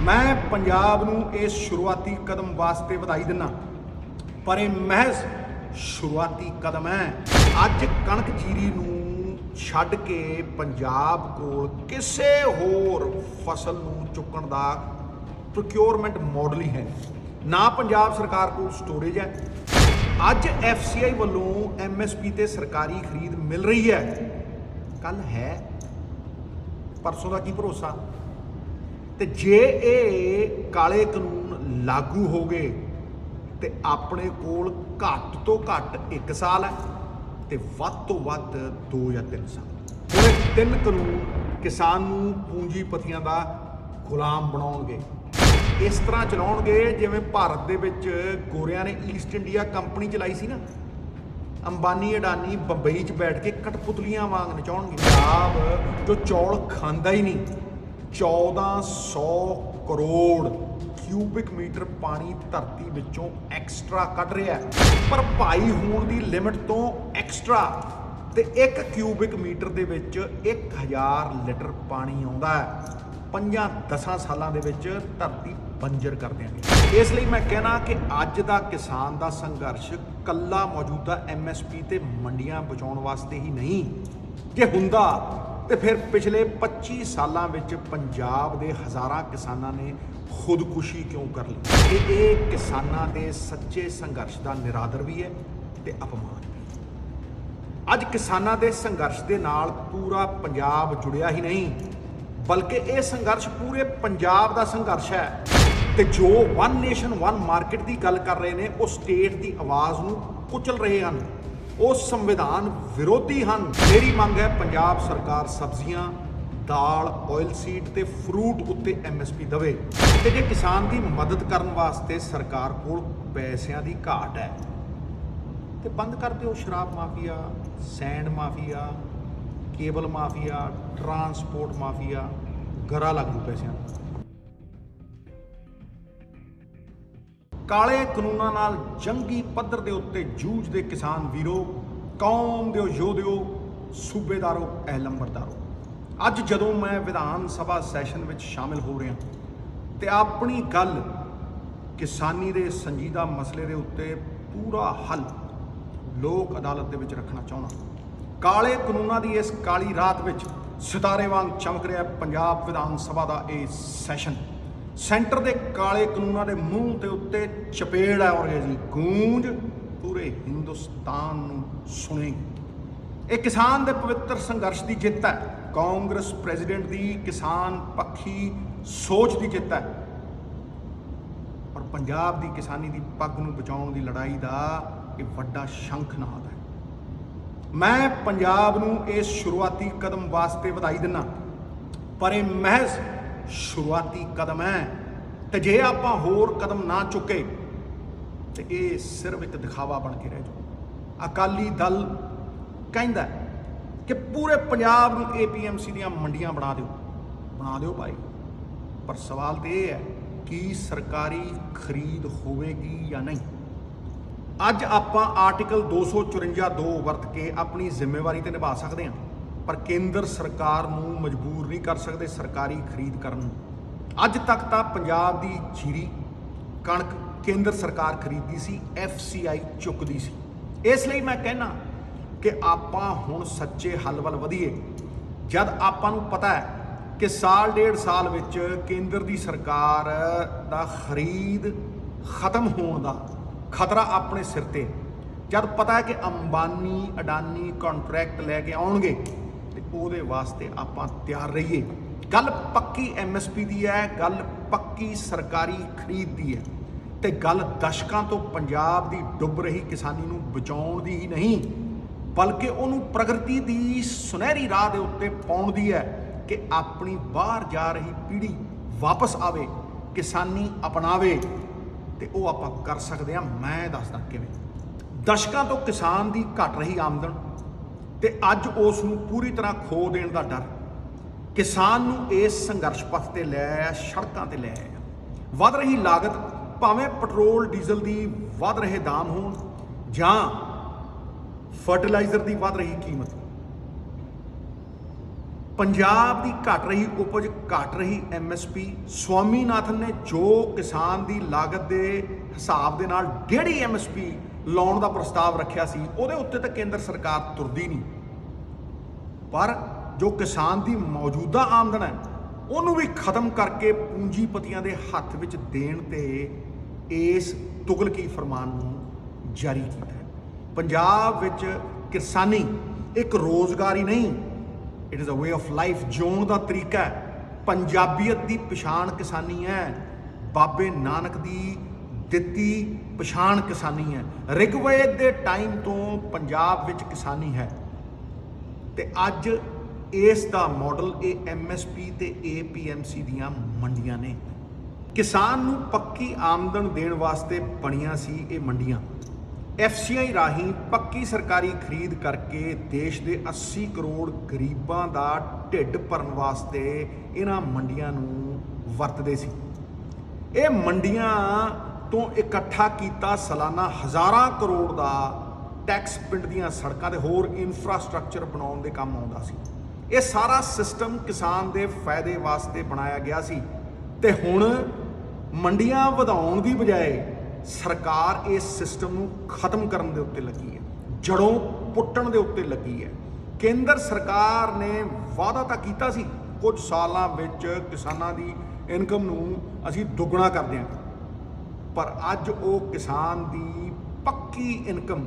मैं पंजाब नूं इस शुरुआती कदम वास्ते ਵਧਾਈ दिना, पर यह महज शुरुआती कदम है। अज कणक जीरी नूं छड्ड के पंजाब कोल किसे होर फसल नूं चुकण दा प्रोक्योरमेंट मॉडल ही है ना। पंजाब सरकार को स्टोरेज है। अज FCI वालों MSP ते सरकारी खरीद मिल रही है, कल है परसों का की भरोसा। ਤੇ ਜੇ ਇਹ ਕਾਲੇ ਕਾਨੂੰਨ ਲਾਗੂ ਹੋ ਗਏ ਤੇ ਆਪਣੇ ਕੋਲ ਘੱਟ ਤੋਂ ਘੱਟ 1 ਸਾਲ ਹੈ ਤੇ ਵੱਧ ਤੋਂ ਵੱਧ 2 ਜਾਂ 3 ਸਾਲ। ਹੁਣ ਇਹ 3 ਕਾਨੂੰਨ ਕਿਸਾਨ ਨੂੰ ਪੂੰਜੀਪਤੀਆਂ ਦਾ ਗੁਲਾਮ ਬਣਾਉਣਗੇ। ਇਸ ਤਰ੍ਹਾਂ ਚਲਾਉਣਗੇ ਜਿਵੇਂ ਭਾਰਤ ਦੇ ਵਿੱਚ ਗੋਰਿਆਂ ਨੇ ਈਸਟ ਇੰਡੀਆ ਕੰਪਨੀ ਚਲਾਈ ਸੀ ਨਾ। ਅੰਬਾਨੀ ਅਡਾਨੀ ਬੰਬਈ 'ਚ ਬੈਠ ਕੇ ਕਠਪੁਤਲੀਆਂ ਵਾਂਗ ਨਚਾਉਣਗੇ। ਪੰਜਾਬ ਜੋ ਚੌਲ ਖਾਂਦਾ ਹੀ ਨਹੀਂ, 1400 ਕਰੋੜ ਕਿਊਬਿਕ ਮੀਟਰ ਪਾਣੀ ਧਰਤੀ ਵਿੱਚੋਂ ਐਕਸਟਰਾ ਕੱਢ ਰਿਹਾ, ਪਰ ਭਾਈ ਹੋਣ ਦੀ ਲਿਮਟ ਤੋਂ ਐਕਸਟਰਾ। ਤੇ 1 ਕਿਊਬਿਕ ਮੀਟਰ ਦੇ ਵਿੱਚ 1000 ਲੀਟਰ ਪਾਣੀ ਆਉਂਦਾ ਹੈ। 5-10 ਸਾਲਾਂ ਦੇ ਵਿੱਚ ਧਰਤੀ ਬੰਜਰ ਕਰ ਦਿਆਂਗੇ। ਇਸ ਲਈ ਮੈਂ ਕਹਿਣਾ ਕਿ ਅੱਜ ਦਾ ਕਿਸਾਨ ਦਾ ਸੰਘਰਸ਼ ਕੱਲਾ ਮੌਜੂਦਾ MSP ਤੇ ਮੰਡੀਆਂ ਬਚਾਉਣ ਵਾਸਤੇ ਹੀ ਨਹੀਂ। ਜੇ ਹੁੰਦਾ ਤੇ ਫਿਰ ਪਿਛਲੇ 25 ਸਾਲਾਂ ਵਿੱਚ ਪੰਜਾਬ ਦੇ ਹਜ਼ਾਰਾਂ ਕਿਸਾਨਾਂ ਨੇ ਖੁਦਕੁਸ਼ੀ ਕਿਉਂ ਕਰ ਲਈ। ਇਹ ਕਿਸਾਨਾਂ ਦੇ ਸੱਚੇ ਸੰਘਰਸ਼ ਦਾ ਨਿਰਾਦਰ ਵੀ ਹੈ ਤੇ ਅਪਮਾਨ ਵੀ। ਅੱਜ ਕਿਸਾਨਾਂ ਦੇ ਸੰਘਰਸ਼ ਦੇ ਨਾਲ ਪੂਰਾ ਪੰਜਾਬ ਜੁੜਿਆ ਹੀ ਨਹੀਂ, ਬਲਕਿ ਇਹ ਸੰਘਰਸ਼ ਪੂਰੇ ਪੰਜਾਬ ਦਾ ਸੰਘਰਸ਼ ਹੈ। ਤੇ ਜੋ ਵਨ ਨੇਸ਼ਨ ਵਨ ਮਾਰਕੀਟ ਦੀ ਗੱਲ ਕਰ ਰਹੇ ਨੇ, ਉਹ ਸਟੇਟ ਦੀ ਆਵਾਜ਼ ਨੂੰ ਕੁਚਲ ਰਹੇ ਹਨ, ਉਹ ਸੰਵਿਧਾਨ ਵਿਰੋਧੀ ਹਨ। ਮੇਰੀ ਮੰਗ ਹੈ ਪੰਜਾਬ ਸਰਕਾਰ ਸਬਜ਼ੀਆਂ, ਦਾਲ, ਆਇਲ ਸੀਡ ਤੇ ਫਰੂਟ ਉੱਤੇ MSP ਦੇਵੇ। ਤੇ ਜੇ ਕਿਸਾਨ ਦੀ ਮਦਦ ਕਰਨ ਵਾਸਤੇ ਸਰਕਾਰ ਕੋਲ ਪੈਸਿਆਂ ਦੀ ਘਾਟ ਹੈ ਤੇ ਬੰਦ ਕਰ ਦਿਓ ਸ਼ਰਾਬ mafia, sand mafia, cable mafia, transport mafia. ਗਰਾ ਲੱਗੂ ਪੈਸਿਆਂ ਨੂੰ। ਕਾਲੇ ਕਾਨੂੰਨਾਂ ਨਾਲ ਜੰਗੀ ਪੱਧਰ ਦੇ ਉੱਤੇ ਜੂਝਦੇ ਕਿਸਾਨ ਵੀਰੋ, ਕੌਮ ਦੇ ਯੋਧਿਓ, ਸੂਬੇਦਾਰੋ, ਲੰਬਰਦਾਰੋ, ਅੱਜ ਜਦੋਂ ਮੈਂ ਵਿਧਾਨ ਸਭਾ ਸੈਸ਼ਨ ਵਿੱਚ ਸ਼ਾਮਿਲ ਹੋ ਰਿਹਾ ਤੇ ਆਪਣੀ ਗੱਲ ਕਿਸਾਨੀ ਦੇ ਸੰਜੀਦਾ ਮਸਲੇ ਦੇ ਉੱਤੇ ਪੂਰਾ ਹੱਲ ਲੋਕ ਅਦਾਲਤ ਦੇ ਵਿੱਚ ਰੱਖਣਾ ਚਾਹੁੰਦਾ। ਕਾਲੇ ਕਾਨੂੰਨਾਂ ਦੀ ਇਸ ਕਾਲੀ ਰਾਤ ਵਿੱਚ ਸਿਤਾਰੇ ਵਾਂਗ ਚਮਕ ਰਿਹਾ ਪੰਜਾਬ ਵਿਧਾਨ ਸਭਾ ਦਾ ਇਹ ਸੈਸ਼ਨ। ਸੈਂਟਰ ਦੇ ਕਾਲੇ ਕਾਨੂੰਨਾਂ ਦੇ ਮੂੰਹ ਦੇ ਉੱਤੇ ਚਪੇੜ ਹੈ ਔਰ ਇਹਦੀ ਗੂੰਜ ਪੂਰੇ ਹਿੰਦੁਸਤਾਨ ਨੂੰ ਸੁਣੇਗੀ। ਇਹ ਕਿਸਾਨ ਦੇ ਪਵਿੱਤਰ ਸੰਘਰਸ਼ ਦੀ ਜਿੱਤ ਹੈ, ਕਾਂਗਰਸ ਪ੍ਰੈਜ਼ੀਡੈਂਟ ਦੀ ਕਿਸਾਨ ਪੱਖੀ ਸੋਚ ਦੀ ਜਿੱਤ ਹੈ, ਔਰ ਪੰਜਾਬ ਦੀ ਕਿਸਾਨੀ ਦੀ ਪੱਗ ਨੂੰ ਬਚਾਉਣ ਦੀ ਲੜਾਈ ਦਾ ਇਹ ਵੱਡਾ ਸ਼ੰਖਨਾਦ ਹੈ। ਮੈਂ ਪੰਜਾਬ ਨੂੰ ਇਸ ਸ਼ੁਰੂਆਤੀ ਕਦਮ ਵਾਸਤੇ ਵਧਾਈ ਦਿੰਦਾ, ਪਰ ਇਹ ਮਹਿਜ਼ ਸ਼ੁਰੂਆਤੀ ਕਦਮ ਹੈ। ਤੇ ਜੇ ਆਪਾਂ ਹੋਰ ਕਦਮ ਨਾ ਚੁੱਕੇ ਤੇ ਇਹ ਸਿਰਫ ਇੱਕ ਦਿਖਾਵਾ ਬਣ ਕੇ ਰਹਿ ਜਾਊ। ਅਕਾਲੀ ਦਲ ਕਹਿੰਦਾ ਕਿ ਪੂਰੇ ਪੰਜਾਬ ਨੂੰ APMC ਦੀਆਂ ਮੰਡੀਆਂ ਬਣਾ ਦਿਓ ਭਾਈ, ਪਰ ਸਵਾਲ ਤੇ ਇਹ ਹੈ ਕਿ ਸਰਕਾਰੀ ਖਰੀਦ ਹੋਵੇਗੀ ਜਾਂ ਨਹੀਂ। ਅੱਜ ਆਪਾਂ ਆਰਟੀਕਲ 254(2) ਵਰਤ ਕੇ ਆਪਣੀ ਜ਼ਿੰਮੇਵਾਰੀ ਤੇ ਨਿਭਾ ਸਕਦੇ ਹਾਂ, ਪਰ ਕੇਂਦਰ ਸਰਕਾਰ ਨੂੰ ਮਜਬੂਰ ਨਹੀਂ ਕਰ ਸਕਦੇ ਸਰਕਾਰੀ ਖਰੀਦ ਕਰਨ ਨੂੰ। ਅੱਜ ਤੱਕ ਤਾਂ ਪੰਜਾਬ ਦੀ ਜੀਰੀ, ਕਣਕ ਕੇਂਦਰ ਸਰਕਾਰ ਖਰੀਦਦੀ ਸੀ, FCI ਚੁੱਕਦੀ ਸੀ। ਇਸ ਲਈ ਮੈਂ ਕਹਿਣਾ ਕਿ ਆਪਾਂ ਹੁਣ ਸੱਚੇ ਹੱਲ ਵੱਲ ਵਧੀਏ। ਜਦ ਆਪਾਂ ਨੂੰ ਪਤਾ ਹੈ ਕਿ ਸਾਲ 1.5 ਸਾਲ ਵਿੱਚ ਕੇਂਦਰ ਦੀ ਸਰਕਾਰ ਦਾ ਖਰੀਦ ਖਤਮ ਹੋਣ ਦਾ ਖਤਰਾ ਆਪਣੇ ਸਿਰ ਤੇ, ਜਦ ਪਤਾ ਹੈ ਕਿ ਅੰਬਾਨੀ ਅਡਾਨੀ ਕੰਟਰੈਕਟ ਲੈ ਕੇ ਆਉਣਗੇ ਤੇ ਉਹਦੇ ਵਾਸਤੇ ਆਪਾਂ ਤਿਆਰ ਰਹੀਏ। ਗੱਲ ਪੱਕੀ MSP ਦੀ ਹੈ, ਗੱਲ ਪੱਕੀ ਸਰਕਾਰੀ ਖਰੀਦ ਦੀ ਹੈ, ਤੇ ਗੱਲ ਦਸ਼ਕਾਂ ਤੋਂ ਪੰਜਾਬ ਦੀ ਡੁੱਬ ਰਹੀ ਕਿਸਾਨੀ ਨੂੰ ਬਚਾਉਣ ਦੀ ਹੀ ਨਹੀਂ, ਬਲਕਿ ਉਹਨੂੰ ਪ੍ਰਗਤੀ ਦੀ ਸੁਨਹਿਰੀ ਰਾਹ ਦੇ ਉੱਤੇ ਪਾਉਣ ਦੀ ਹੈ ਕਿ ਆਪਣੀ ਬਾਹਰ ਜਾ ਰਹੀ ਪੀੜ੍ਹੀ ਵਾਪਸ ਆਵੇ, ਕਿਸਾਨੀ ਅਪਣਾਵੇ। ਤੇ ਉਹ ਆਪਾਂ ਕਰ ਸਕਦੇ ਹਾਂ। ਮੈਂ ਦੱਸਦਾ ਕਿਵੇਂ। ਦਸ਼ਕਾਂ ਤੋਂ ਕਿਸਾਨ ਦੀ ਘਟ ਰਹੀ ਆਮਦਨ ਤੇ ਅੱਜ ਉਸ ਨੂੰ ਪੂਰੀ ਤਰ੍ਹਾਂ ਖੋ ਦੇਣ ਦਾ ਡਰ ਕਿਸਾਨ ਨੂੰ ਇਸ ਸੰਘਰਸ਼ ਪੱਥ ਤੇ ਲੈ ਆਇਆ, ਸੜਕਾਂ ਤੇ ਲੈ ਆਇਆ। ਵੱਧ ਰਹੀ ਲਾਗਤ, ਭਾਵੇਂ ਪੈਟਰੋਲ ਡੀਜ਼ਲ ਦੀ ਵੱਧ ਰਹੇ ਦਾਮ ਹੋਣ ਜਾਂ ਫਰਟੀਲਾਈਜ਼ਰ ਦੀ ਵੱਧ ਰਹੀ ਕੀਮਤ, ਪੰਜਾਬ ਦੀ ਘਟ ਰਹੀ ਉਪਜ, ਘਟ ਰਹੀ MSP, ਸਵਾਮੀਨਾਥਨ ਨੇ ਜੋ ਕਿਸਾਨ ਦੀ ਲਾਗਤ ਦੇ ਹਿਸਾਬ ਦੇ ਨਾਲ 1.5 MSP ਲਾਉਣ ਦਾ ਪ੍ਰਸਤਾਵ ਰੱਖਿਆ ਸੀ, ਉਹਦੇ ਉੱਤੇ ਤਾਂ ਕੇਂਦਰ ਸਰਕਾਰ ਤੁਰਦੀ ਨਹੀਂ। ਪਰ ਜੋ ਕਿਸਾਨ ਦੀ ਮੌਜੂਦਾ ਆਮਦਨ ਹੈ ਉਹਨੂੰ ਵੀ ਖਤਮ ਕਰਕੇ ਪੂੰਜੀਪਤੀਆਂ ਦੇ ਹੱਥ ਵਿੱਚ ਦੇਣ ਤੇ ਇਸ ਤੁਗਲਕੀ ਫਰਮਾਨ ਨੂੰ ਜਾਰੀ ਕੀਤਾ ਹੈ। ਪੰਜਾਬ ਵਿੱਚ ਕਿਸਾਨੀ ਇੱਕ ਰੋਜ਼ਗਾਰ ਹੀ ਨਹੀਂ, it is a way of life, ਜਿਉਣ ਦਾ ਤਰੀਕਾ ਹੈ। ਪੰਜਾਬੀਅਤ ਦੀ ਪਛਾਣ ਕਿਸਾਨੀ ਹੈ। ਬਾਬੇ ਨਾਨਕ ਦੀ ਦਿੱਤੀ ਪਛਾਣ ਕਿਸਾਨੀ ਹੈ। ਰਿਗਵੇਦ ਦੇ ਟਾਈਮ ਤੋਂ ਪੰਜਾਬ ਵਿੱਚ ਕਿਸਾਨੀ ਹੈ ਤੇ ਅੱਜ ਇਸ ਦਾ ਮਾਡਲ ਇਹ MSP ਤੇ APMC ਦੀਆਂ ਮੰਡੀਆਂ ਨੇ। ਕਿਸਾਨ ਨੂੰ ਪੱਕੀ ਆਮਦਨ ਦੇਣ ਵਾਸਤੇ ਬਣੀਆਂ ਸੀ ਇਹ ਮੰਡੀਆਂ। FCI ਰਾਹੀਂ ਪੱਕੀ ਸਰਕਾਰੀ ਖਰੀਦ ਕਰਕੇ ਦੇਸ਼ ਦੇ 80 ਕਰੋੜ ਗਰੀਬਾਂ ਦਾ ਢਿੱਡ ਭਰਨ ਵਾਸਤੇ ਇਹਨਾਂ ਮੰਡੀਆਂ ਨੂੰ ਵਰਤਦੇ ਸੀ। ਇਹ ਮੰਡੀਆਂ ਤੋਂ ਇਕੱਠਾ ਕੀਤਾ ਸਾਲਾਨਾ ਹਜ਼ਾਰਾਂ ਕਰੋੜ ਦਾ ਟੈਕਸ ਪਿੰਡ ਦੀਆਂ ਸੜਕਾਂ ਤੇ ਹੋਰ ਇਨਫਰਾਸਟ੍ਰਕਚਰ ਬਣਾਉਣ ਦੇ ਕੰਮ ਆਉਂਦਾ ਸੀ। ਇਹ ਸਾਰਾ ਸਿਸਟਮ ਕਿਸਾਨ ਦੇ ਫਾਇਦੇ ਵਾਸਤੇ ਬਣਾਇਆ ਗਿਆ ਸੀ ਤੇ ਹੁਣ ਮੰਡੀਆਂ ਵਧਾਉਣ ਦੀ ਬਜਾਏ ਸਰਕਾਰ ਇਸ ਸਿਸਟਮ ਨੂੰ ਖਤਮ ਕਰਨ ਦੇ ਉੱਤੇ ਲੱਗੀ ਹੈ, ਜੜੋਂ ਪੁੱਟਣ ਦੇ ਉੱਤੇ ਲੱਗੀ ਹੈ। ਕੇਂਦਰ ਸਰਕਾਰ ਨੇ ਵਾਅਦਾ ਤਾਂ ਕੀਤਾ ਸੀ ਕੁਝ ਸਾਲਾਂ ਵਿੱਚ ਕਿਸਾਨਾਂ ਦੀ ਇਨਕਮ ਨੂੰ ਅਸੀਂ ਦੁੱਗਣਾ ਕਰ ਦਿਆਂਗੇ, ਪਰ ਅੱਜ ਉਹ ਕਿਸਾਨ ਦੀ ਪੱਕੀ ਇਨਕਮ,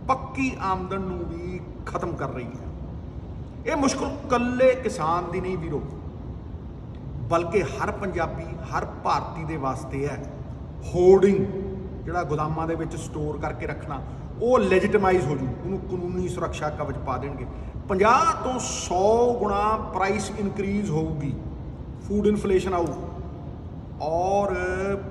ਪੱਕੀ ਆਮਦਨ ਨੂੰ ਵੀ ਖਤਮ ਕਰ ਰਹੀ ਹੈ। ਇਹ ਮੁਸ਼ਕਲ ਇਕੱਲੇ ਕਿਸਾਨ ਦੀ ਨਹੀਂ ਵੀਰੋ, ਬਲਕਿ ਹਰ ਪੰਜਾਬੀ, ਹਰ ਭਾਰਤੀ ਦੇ ਵਾਸਤੇ ਹੈ। ਹੋਰਡਿੰਗ ਜਿਹੜਾ ਗੋਦਾਮਾਂ ਦੇ ਵਿੱਚ ਸਟੋਰ ਕਰਕੇ ਰੱਖਣਾ, ਉਹ ਲੈਜੀਟਮਾਈਜ਼ ਹੋ ਜੂ, ਉਹਨੂੰ ਕਾਨੂੰਨੀ ਸੁਰੱਖਿਆ ਕਵਚ ਪਾ ਦੇਣਗੇ। 50 ਤੋਂ 100 ਗੁਣਾ ਪ੍ਰਾਈਸ ਇਨਕਰੀਜ਼ ਹੋਊਗੀ, ਫੂਡ ਇਨਫਲੇਸ਼ਨ ਆਊ, ਔਰ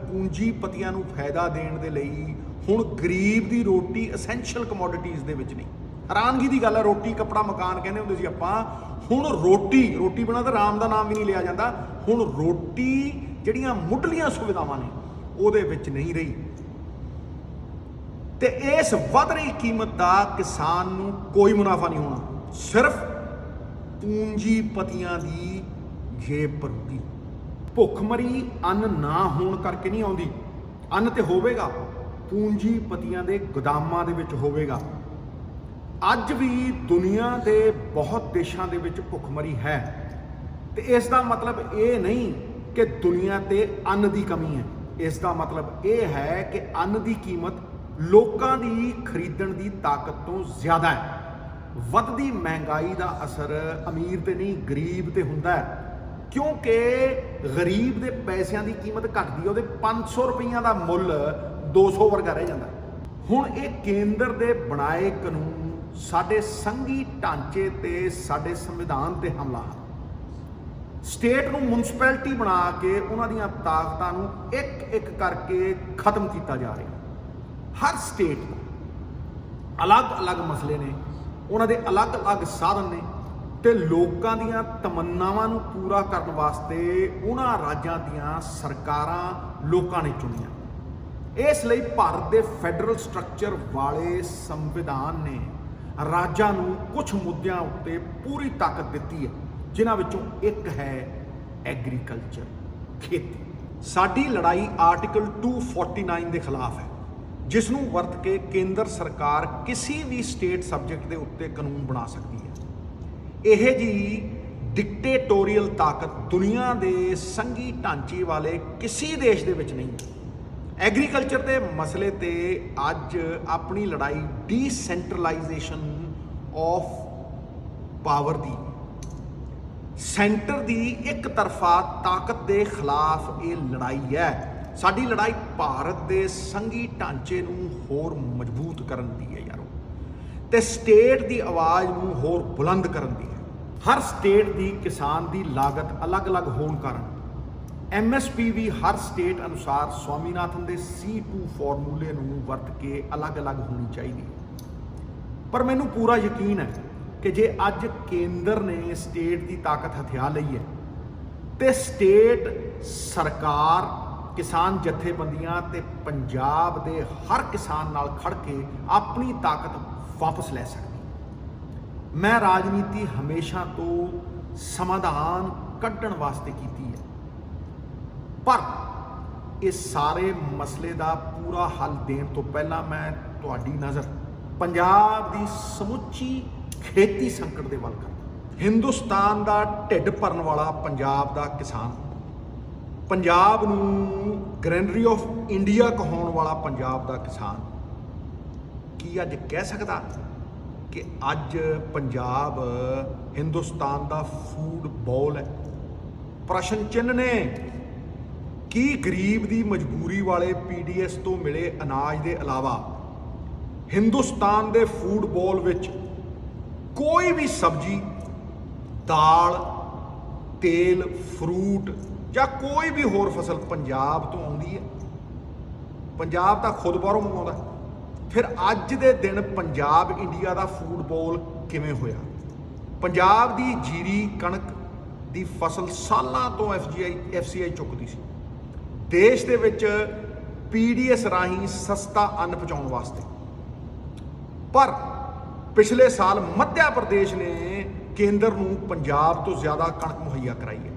ਪੂੰਜੀਪਤੀਆਂ ਨੂੰ ਫਾਇਦਾ ਦੇਣ ਦੇ ਲਈ ਹੁਣ ਗਰੀਬ ਦੀ ਰੋਟੀ ਐਸੈਂਸ਼ੀਅਲ ਕਮੋਡਿਟੀਜ਼ ਦੇ ਵਿੱਚ ਨਹੀਂ। ਹੈਰਾਨਗੀ ਦੀ ਗੱਲ ਹੈ, ਰੋਟੀ ਕੱਪੜਾ ਮਕਾਨ ਕਹਿੰਦੇ ਹੁੰਦੇ ਸੀ ਆਪਾਂ, ਹੁਣ ਰੋਟੀ ਬਿਨਾਂ ਤਾਂ ਰਾਮ ਦਾ ਨਾਮ ਵੀ ਨਹੀਂ ਲਿਆ ਜਾਂਦਾ। ਹੁਣ ਰੋਟੀ ਜਿਹੜੀਆਂ ਮੁੱਢਲੀਆਂ ਸੁਵਿਧਾਵਾਂ ਨੇ ਉਹਦੇ ਵਿੱਚ ਨਹੀਂ ਰਹੀ ਤੇ ਇਸ ਵੱਧ ਰਹੀ ਕੀਮਤ ਦਾ ਕਿਸਾਨ ਨੂੰ ਕੋਈ ਮੁਨਾਫਾ ਨਹੀਂ ਹੋਣਾ, ਸਿਰਫ ਪੂੰਜੀਪਤੀਆਂ ਦੀ ਜੇਬ ਭਰੂਗੀ। ਭੁੱਖਮਰੀ ਅੰਨ ਨਾ ਹੋਣ ਕਰਕੇ ਨਹੀਂ ਆਉਂਦੀ, ਅੰਨ ਤੇ ਹੋਵੇਗਾ, ਪੂੰਜੀਪਤੀਆਂ ਦੇ ਗੋਦਾਮਾਂ ਦੇ ਵਿੱਚ ਹੋਵੇਗਾ। ਅੱਜ ਵੀ ਦੁਨੀਆ ਦੇ ਬਹੁਤ ਦੇਸ਼ਾਂ ਦੇ ਵਿੱਚ ਭੁੱਖਮਰੀ ਹੈ ਤੇ ਇਸ ਦਾ ਮਤਲਬ ਇਹ ਨਹੀਂ ਕਿ ਦੁਨੀਆ ਤੇ ਅੰਨ ਦੀ ਕਮੀ ਹੈ। ਇਸ ਦਾ ਮਤਲਬ ਇਹ ਹੈ ਕਿ ਅੰਨ ਦੀ ਕੀਮਤ ਲੋਕਾਂ ਦੀ ਖਰੀਦਣ ਦੀ ਤਾਕਤ ਤੋਂ ਜ਼ਿਆਦਾ ਹੈ। ਵੱਧਦੀ ਮਹਿੰਗਾਈ ਦਾ ਅਸਰ ਅਮੀਰ ਤੇ ਨਹੀਂ, ਗਰੀਬ ਤੇ ਹੁੰਦਾ ਹੈ, ਕਿਉਂਕਿ ਗਰੀਬ ਦੇ ਪੈਸਿਆਂ ਦੀ ਕੀਮਤ ਘਟਦੀ ਹੈ, ਉਹਦੇ 500 ਰੁਪਈਆਂ ਦਾ ਮੁੱਲ 200 ਵਰਗਾ ਰਹਿ ਜਾਂਦਾ। ਹੁਣ ਇਹ ਕੇਂਦਰ ਦੇ ਬਣਾਏ ਕਾਨੂੰਨ ਸਾਡੇ ਸੰਘੀ ਢਾਂਚੇ ਤੇ ਸਾਡੇ ਸੰਵਿਧਾਨ ਤੇ ਹਮਲਾ ਹੈ। ਸਟੇਟ ਨੂੰ ਮਿਊਨਿਸਪੈਲਿਟੀ ਬਣਾ ਕੇ ਉਹਨਾਂ ਦੀਆਂ ਤਾਕਤਾਂ ਨੂੰ ਇੱਕ ਇੱਕ ਕਰਕੇ ਖਤਮ ਕੀਤਾ ਜਾ ਰਿਹਾ। ਹਰ ਸਟੇਟ ਅਲੱਗ-ਅਲੱਗ ਮਸਲੇ ਨੇ, ਉਹਨਾਂ ਦੇ ਅਲੱਗ-ਅਲੱਗ ਸਾਧਨ ਨੇ ਤੇ ਲੋਕਾਂ ਦੀਆਂ ਤਮੰਨਾਵਾਂ ਨੂੰ ਪੂਰਾ ਕਰਨ ਵਾਸਤੇ ਉਹਨਾਂ ਰਾਜਾਂ ਦੀਆਂ ਸਰਕਾਰਾਂ ਲੋਕਾਂ ਨੇ ਚੁਣੀਆਂ। ਇਸ ਲਈ ਭਾਰਤ ਦੇ ਫੈਡਰਲ ਸਟਰਕਚਰ ਵਾਲੇ ਸੰਵਿਧਾਨ ਨੇ ਰਾਜਾਂ ਨੂੰ ਕੁਝ ਮੁੱਦਿਆਂ ਉੱਤੇ ਪੂਰੀ ਤਾਕਤ ਦਿੱਤੀ ਹੈ, ਜਿਨ੍ਹਾਂ ਵਿੱਚੋਂ ਇੱਕ ਹੈ ਐਗਰੀਕਲਚਰ, ਖੇਤੀ। ਸਾਡੀ ਲੜਾਈ ਆਰਟੀਕਲ 249 ਦੇ ਖਿਲਾਫ ਹੈ, ਜਿਸ ਨੂੰ ਵਰਤ ਕੇ ਕੇਂਦਰ ਸਰਕਾਰ ਕਿਸੇ ਵੀ ਸਟੇਟ ਸਬਜੈਕਟ ਦੇ ਉੱਤੇ ਕਾਨੂੰਨ ਬਣਾ ਸਕਦੀ ਹੈ। ਇਹ ਜੀ ਡਿਕਟੇਟੋਰੀਅਲ ਤਾਕਤ ਦੁਨੀਆ ਦੇ ਸੰਘੀ ਢਾਂਚੇ ਵਾਲੇ ਕਿਸੇ ਦੇਸ਼ ਦੇ ਵਿੱਚ ਨਹੀਂ ਹੈ। ਐਗਰੀਕਲਚਰ ਦੇ ਮਸਲੇ ਤੇ ਅੱਜ ਆਪਣੀ ਲੜਾਈ ਡੀਸੈਂਟਰਲਾਈਜੇਸ਼ਨ ਆਫ ਪਾਵਰ ਦੀ, ਸੈਂਟਰ ਦੀ ਇੱਕ ਤਰਫਾ ਤਾਕਤ ਦੇ ਖਿਲਾਫ ਇਹ ਲੜਾਈ ਹੈ। ਸਾਡੀ ਲੜਾਈ ਭਾਰਤ ਦੇ ਸੰਘੀ ਢਾਂਚੇ ਨੂੰ ਹੋਰ ਮਜ਼ਬੂਤ ਕਰਨ ਦੀ ਹੈ ਯਾਰੋ, ਤੇ ਸਟੇਟ ਦੀ ਆਵਾਜ਼ ਨੂੰ ਹੋਰ ਬੁਲੰਦ ਕਰਨ ਦੀ ਹੈ। ਹਰ ਸਟੇਟ ਦੀ ਕਿਸਾਨ ਦੀ ਲਾਗਤ ਅਲੱਗ-ਅਲੱਗ ਹੋਣ ਕਾਰਨ MSP ਵੀ ਹਰ ਸਟੇਟ ਅਨੁਸਾਰ ਸਵਾਮੀਨਾਥਨ ਦੇ C2 ਫਾਰਮੂਲੇ ਨੂੰ ਵਰਤ ਕੇ ਅਲੱਗ-ਅਲੱਗ ਹੋਣੀ ਚਾਹੀਦੀ ਹੈ। ਪਰ ਮੈਨੂੰ ਪੂਰਾ ਯਕੀਨ ਹੈ ਕਿ ਜੇ ਅੱਜ ਕੇਂਦਰ ਨੇ ਸਟੇਟ ਦੀ ਤਾਕਤ ਹਥਿਆ ਲਈ ਹੈ ਤੇ ਸਟੇਟ ਸਰਕਾਰ, ਕਿਸਾਨ ਜਥੇਬੰਦੀਆਂ ਤੇ ਪੰਜਾਬ ਦੇ ਹਰ ਕਿਸਾਨ ਨਾਲ ਖੜ ਕੇ ਆਪਣੀ ਤਾਕਤ ਵਾਪਸ ਲੈ ਸਕਦੀ। ਮੈਂ ਰਾਜਨੀਤੀ ਹਮੇਸ਼ਾ ਤੋਂ ਸਮਾਧਾਨ ਕੱਢਣ ਵਾਸਤੇ ਕੀਤੀ ਹੈ। ਪਰ ਇਸ ਸਾਰੇ ਮਸਲੇ ਦਾ ਪੂਰਾ ਹੱਲ ਦੇਣ ਤੋਂ ਪਹਿਲਾਂ ਮੈਂ ਤੁਹਾਡੀ ਨਜ਼ਰ ਪੰਜਾਬ ਦੀ ਸਮੁੱਚੀ ਖੇਤੀ ਸੰਕਟ ਦੇ ਵੱਲ ਕਰਦਾ। ਹਿੰਦੁਸਤਾਨ ਦਾ ਢਿੱਡ ਭਰਨ ਵਾਲਾ ਪੰਜਾਬ ਦਾ ਕਿਸਾਨ, ਪੰਜਾਬ ਨੂੰ ਗ੍ਰੈਨਰੀ ਆਫ ਇੰਡੀਆ ਕਹਾਉਣ ਵਾਲਾ ਪੰਜਾਬ ਦਾ ਕਿਸਾਨ ਕੀ ਅੱਜ ਕਹਿ ਸਕਦਾ ਕਿ ਅੱਜ ਪੰਜਾਬ ਹਿੰਦੁਸਤਾਨ ਦਾ ਫੂਡ ਬੋਲ ਹੈ? ਪ੍ਰਸ਼ਨ ਚਿੰਨ੍ਹ ਨੇ। ਕੀ ਗਰੀਬ ਦੀ ਮਜਬੂਰੀ ਵਾਲੇ ਪੀਡੀਐਸ ਤੋਂ ਮਿਲੇ ਅਨਾਜ ਦੇ ਇਲਾਵਾ ਹਿੰਦੁਸਤਾਨ ਦੇ ਫੂਡ ਬੋਲ ਵਿੱਚ ਕੋਈ ਵੀ ਸਬਜ਼ੀ, ਦਾਲ, ਤੇਲ, ਫਰੂਟ ਜਾਂ ਕੋਈ ਵੀ ਹੋਰ ਫਸਲ ਪੰਜਾਬ ਤੋਂ ਆਉਂਦੀ ਹੈ? ਪੰਜਾਬ ਤਾਂ ਖੁਦ ਬਾਹਰੋਂ ਮੰਗਵਾਉਂਦਾ। ਫਿਰ ਅੱਜ ਦੇ ਦਿਨ ਪੰਜਾਬ ਇੰਡੀਆ ਦਾ ਫੂਡ ਬੋਲ ਕਿਵੇਂ ਹੋਇਆ? ਪੰਜਾਬ ਦੀ ਜੀਰੀ, ਕਣਕ ਦੀ ਫਸਲ ਸਾਲਾਂ ਤੋਂ ਐਫਸੀਆਈ ਚੁੱਕਦੀ ਸੀ ਦੇਸ਼ ਦੇ ਵਿੱਚ ਪੀਡੀਐਸ ਰਾਹੀਂ ਸਸਤਾ ਅੰਨ ਪਹੁੰਚਾਉਣ ਵਾਸਤੇ। ਪਰ ਪਿਛਲੇ ਸਾਲ ਮੱਧ ਪ੍ਰਦੇਸ਼ ਨੇ ਕੇਂਦਰ ਨੂੰ ਪੰਜਾਬ ਤੋਂ ਜ਼ਿਆਦਾ ਕਣਕ ਮੁਹੱਈਆ ਕਰਾਈ ਹੈ।